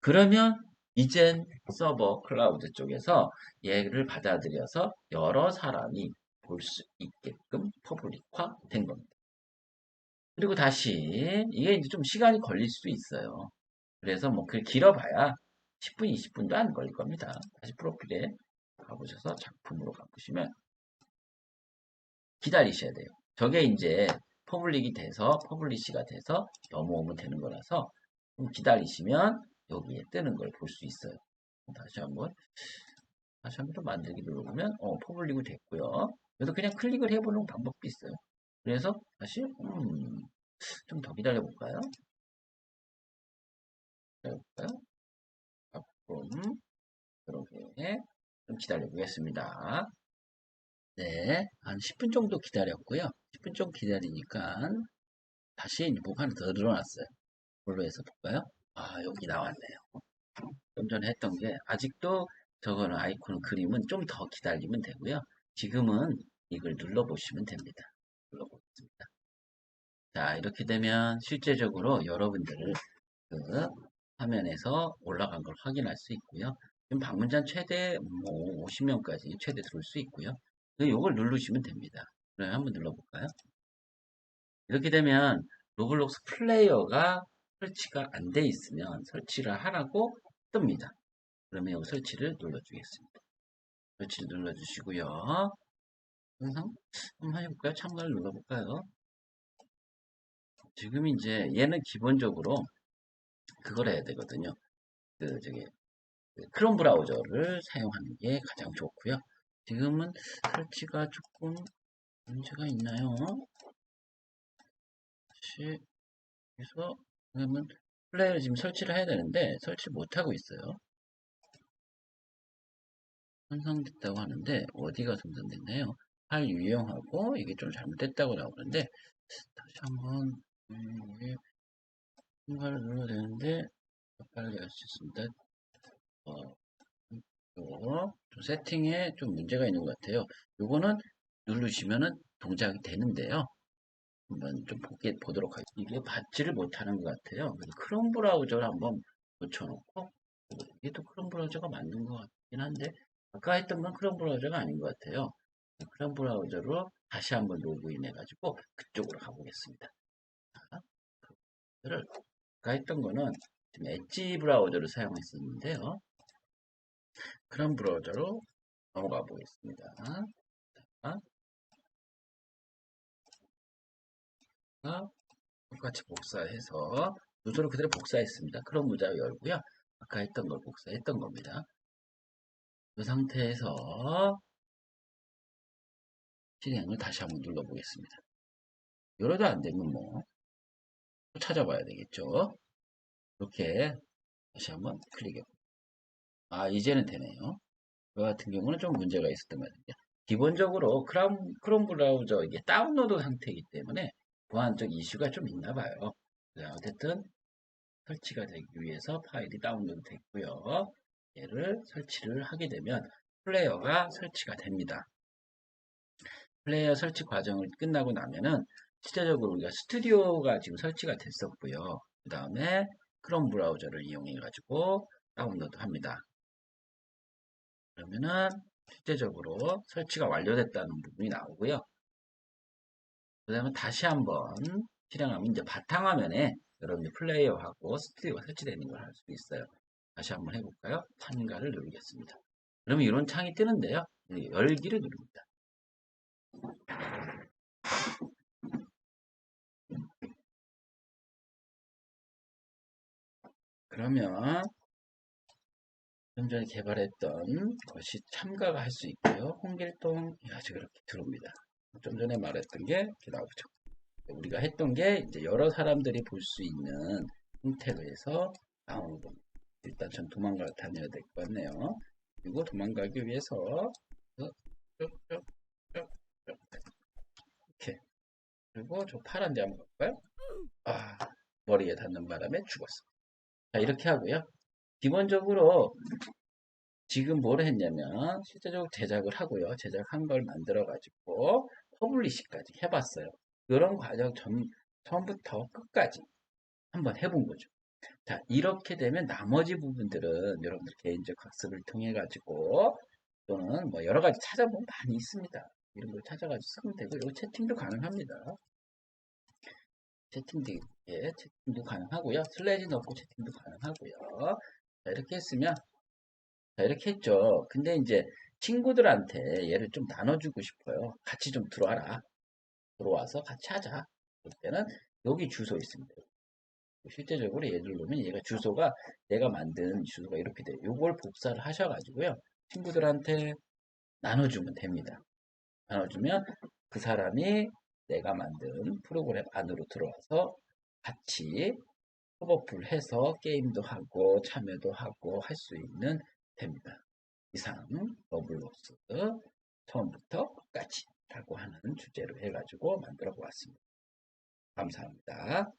그러면 이젠 서버 클라우드 쪽에서 얘를 받아들여서 여러 사람이 볼 수 있게끔 퍼블릭화 된 겁니다. 그리고 다시 이게 이제 좀 시간이 걸릴 수도 있어요. 그래서 뭐 그 길어봐야 10분, 20분도 안 걸릴 겁니다. 다시 프로필에 가보셔서 작품으로 가보시면 기다리셔야 돼요. 저게 이제 퍼블릭이 돼서 퍼블리시가 돼서 넘어오면 되는 거라서 좀 기다리시면 여기에 뜨는 걸 볼 수 있어요. 다시 한번 또 만들기 눌러보면 퍼블릭이 됐고요. 그래서 그냥 클릭을 해보는 방법도 있어요. 그래서 다시 좀 더 기다려 볼까요? 작품 이렇게 좀 기다려 보겠습니다. 네, 한 10분 정도 기다렸고요. 10분 정도 기다리니까 다시 뭐가 하나 더 늘어났어요. 뭘로 해서 볼까요? 아, 여기 나왔네요. 좀 전에 했던 게 아직도 저거는 아이콘 그림은 좀 더 기다리면 되고요. 지금은 이걸 눌러보시면 됩니다. 눌러보겠습니다. 자, 이렇게 되면 실제적으로 여러분들을 그 화면에서 올라간 걸 확인할 수 있고요. 지금 방문자 최대 뭐 50명까지 최대 들어올 수 있고요. 이걸 누르시면 됩니다. 그럼 한번 눌러볼까요? 이렇게 되면 로블록스 플레이어가 설치가 안 돼 있으면 설치를 하라고 뜹니다. 그러면 여기 설치를 눌러주겠습니다. 설치를 눌러주시고요. 영상 한번 해볼까요? 참가를 눌러볼까요? 지금 이제 얘는 기본적으로 그걸 해야 되거든요. 크롬 브라우저를 사용하는 게 가장 좋고요. 지금은 설치가 조금 문제가 있나요? 다시 해서 그러면 플레이를 지금 설치를 해야 되는데 설치 못하고 있어요. 손상됐다고 하는데 어디가 손상됐나요? 파일 유형하고 이게 좀 잘못됐다고 나오는데 다시 한번 이게 통과를 눌러야 되는데 빨리 할 수 있습니다. 어, 요거 좀 세팅에 좀 문제가 있는 것 같아요. 요거는 누르시면은 동작이 되는데요. 한번 좀 보도록 하겠습니다. 이게 받지를 못하는 것 같아요. 그래서 크롬 브라우저를 한번 붙여놓고 이게 또 크롬 브라우저가 맞는 것 같긴 한데 아까 했던 건 크롬 브라우저가 아닌 것 같아요. 크롬 브라우저로 다시 한번 로그인 해가지고 그쪽으로 가보겠습니다. 자, 그거를 아까 했던 거는 지금 엣지 브라우저를 사용했었는데요. 크롬 브라우저로 넘어가 보겠습니다. 자, 똑같이 복사해서 누소를 그대로 복사했습니다. 크롬 브라우저 열고요. 아까 했던 걸 복사했던 겁니다. 이 상태에서 실행을 다시 한번 눌러보겠습니다. 이러도 안 되면 뭐 또 찾아봐야 되겠죠. 이렇게 다시 한번 클릭해. 아, 이제는 되네요. 이 같은 경우는 좀 문제가 있었던 것 같은데 기본적으로 크롬 브라우저 이게 다운로드 상태이기 때문에 보안적 이슈가 좀 있나 봐요. 어쨌든 설치가 되기 위해서 파일이 다운로드 됐고요. 얘를 설치를 하게 되면 플레이어가 설치가 됩니다. 플레이어 설치 과정을 끝나고 나면은 실제적으로 우리가 스튜디오가 지금 설치가 됐었고요. 그 다음에 크롬 브라우저를 이용해 가지고 다운로드 합니다. 그러면은 실제적으로 설치가 완료됐다는 부분이 나오고요. 그 다음에 다시 한번 실행하면 이제 바탕화면에 여러분들 플레이어하고 스튜디오가 설치되는 걸 알 수 있어요. 다시 한번 해볼까요? 참가를 누르겠습니다. 그러면 이런 창이 뜨는데요. 열기를 누릅니다. 그러면 좀 전에 개발했던 것이 참가가 할 수 있고요. 홍길동 아주 그렇게 들어옵니다. 좀 전에 말했던 게 이렇게 나오죠. 우리가 했던 게 이제 여러 사람들이 볼 수 있는 형태로 해서 나오는 겁니다. 일단 전 도망가 다녀야 될 것 같네요. 그리고 도망가기 위해서 쭉쭉쭉쭉 이렇게. 그리고 저 파란 데 한번 볼까요? 아, 머리에 닿는 바람에 죽었어. 자, 이렇게 하고요. 기본적으로 지금 뭘 했냐면 실제적으로 제작을 하고요. 제작한 걸 만들어 가지고 퍼블리시까지 해봤어요. 이런 과정 처음부터 끝까지 한번 해본 거죠. 자, 이렇게 되면 나머지 부분들은 여러분들 개인적 학습을 통해 가지고 또는 뭐 여러 가지 찾아보면 많이 있습니다. 이런 걸 찾아가지고 쓰면 되고, 요 채팅도 가능합니다. 채팅도, 예, 채팅도 가능하고요. 슬래시 넣고 채팅도 가능하고요. 자, 이렇게 했으면, 자, 이렇게 했죠. 근데 이제 친구들한테 얘를 좀 나눠주고 싶어요. 같이 좀 들어와라. 들어와서 같이 하자. 그럴 때는 여기 주소 있습니다. 실제적으로 예를 들면 얘가 주소가 내가 만든 주소가 이렇게 돼요. 요걸 복사를 하셔가지고요. 친구들한테 나눠주면 됩니다. 나눠주면 그 사람이 내가 만든 프로그램 안으로 들어와서 같이 협업을 해서 게임도 하고 참여도 하고 할 수 있는 됩니다. 이상 러블록스 처음부터 끝까지 라고 하는 주제로 해가지고 만들어 보았습니다. 감사합니다.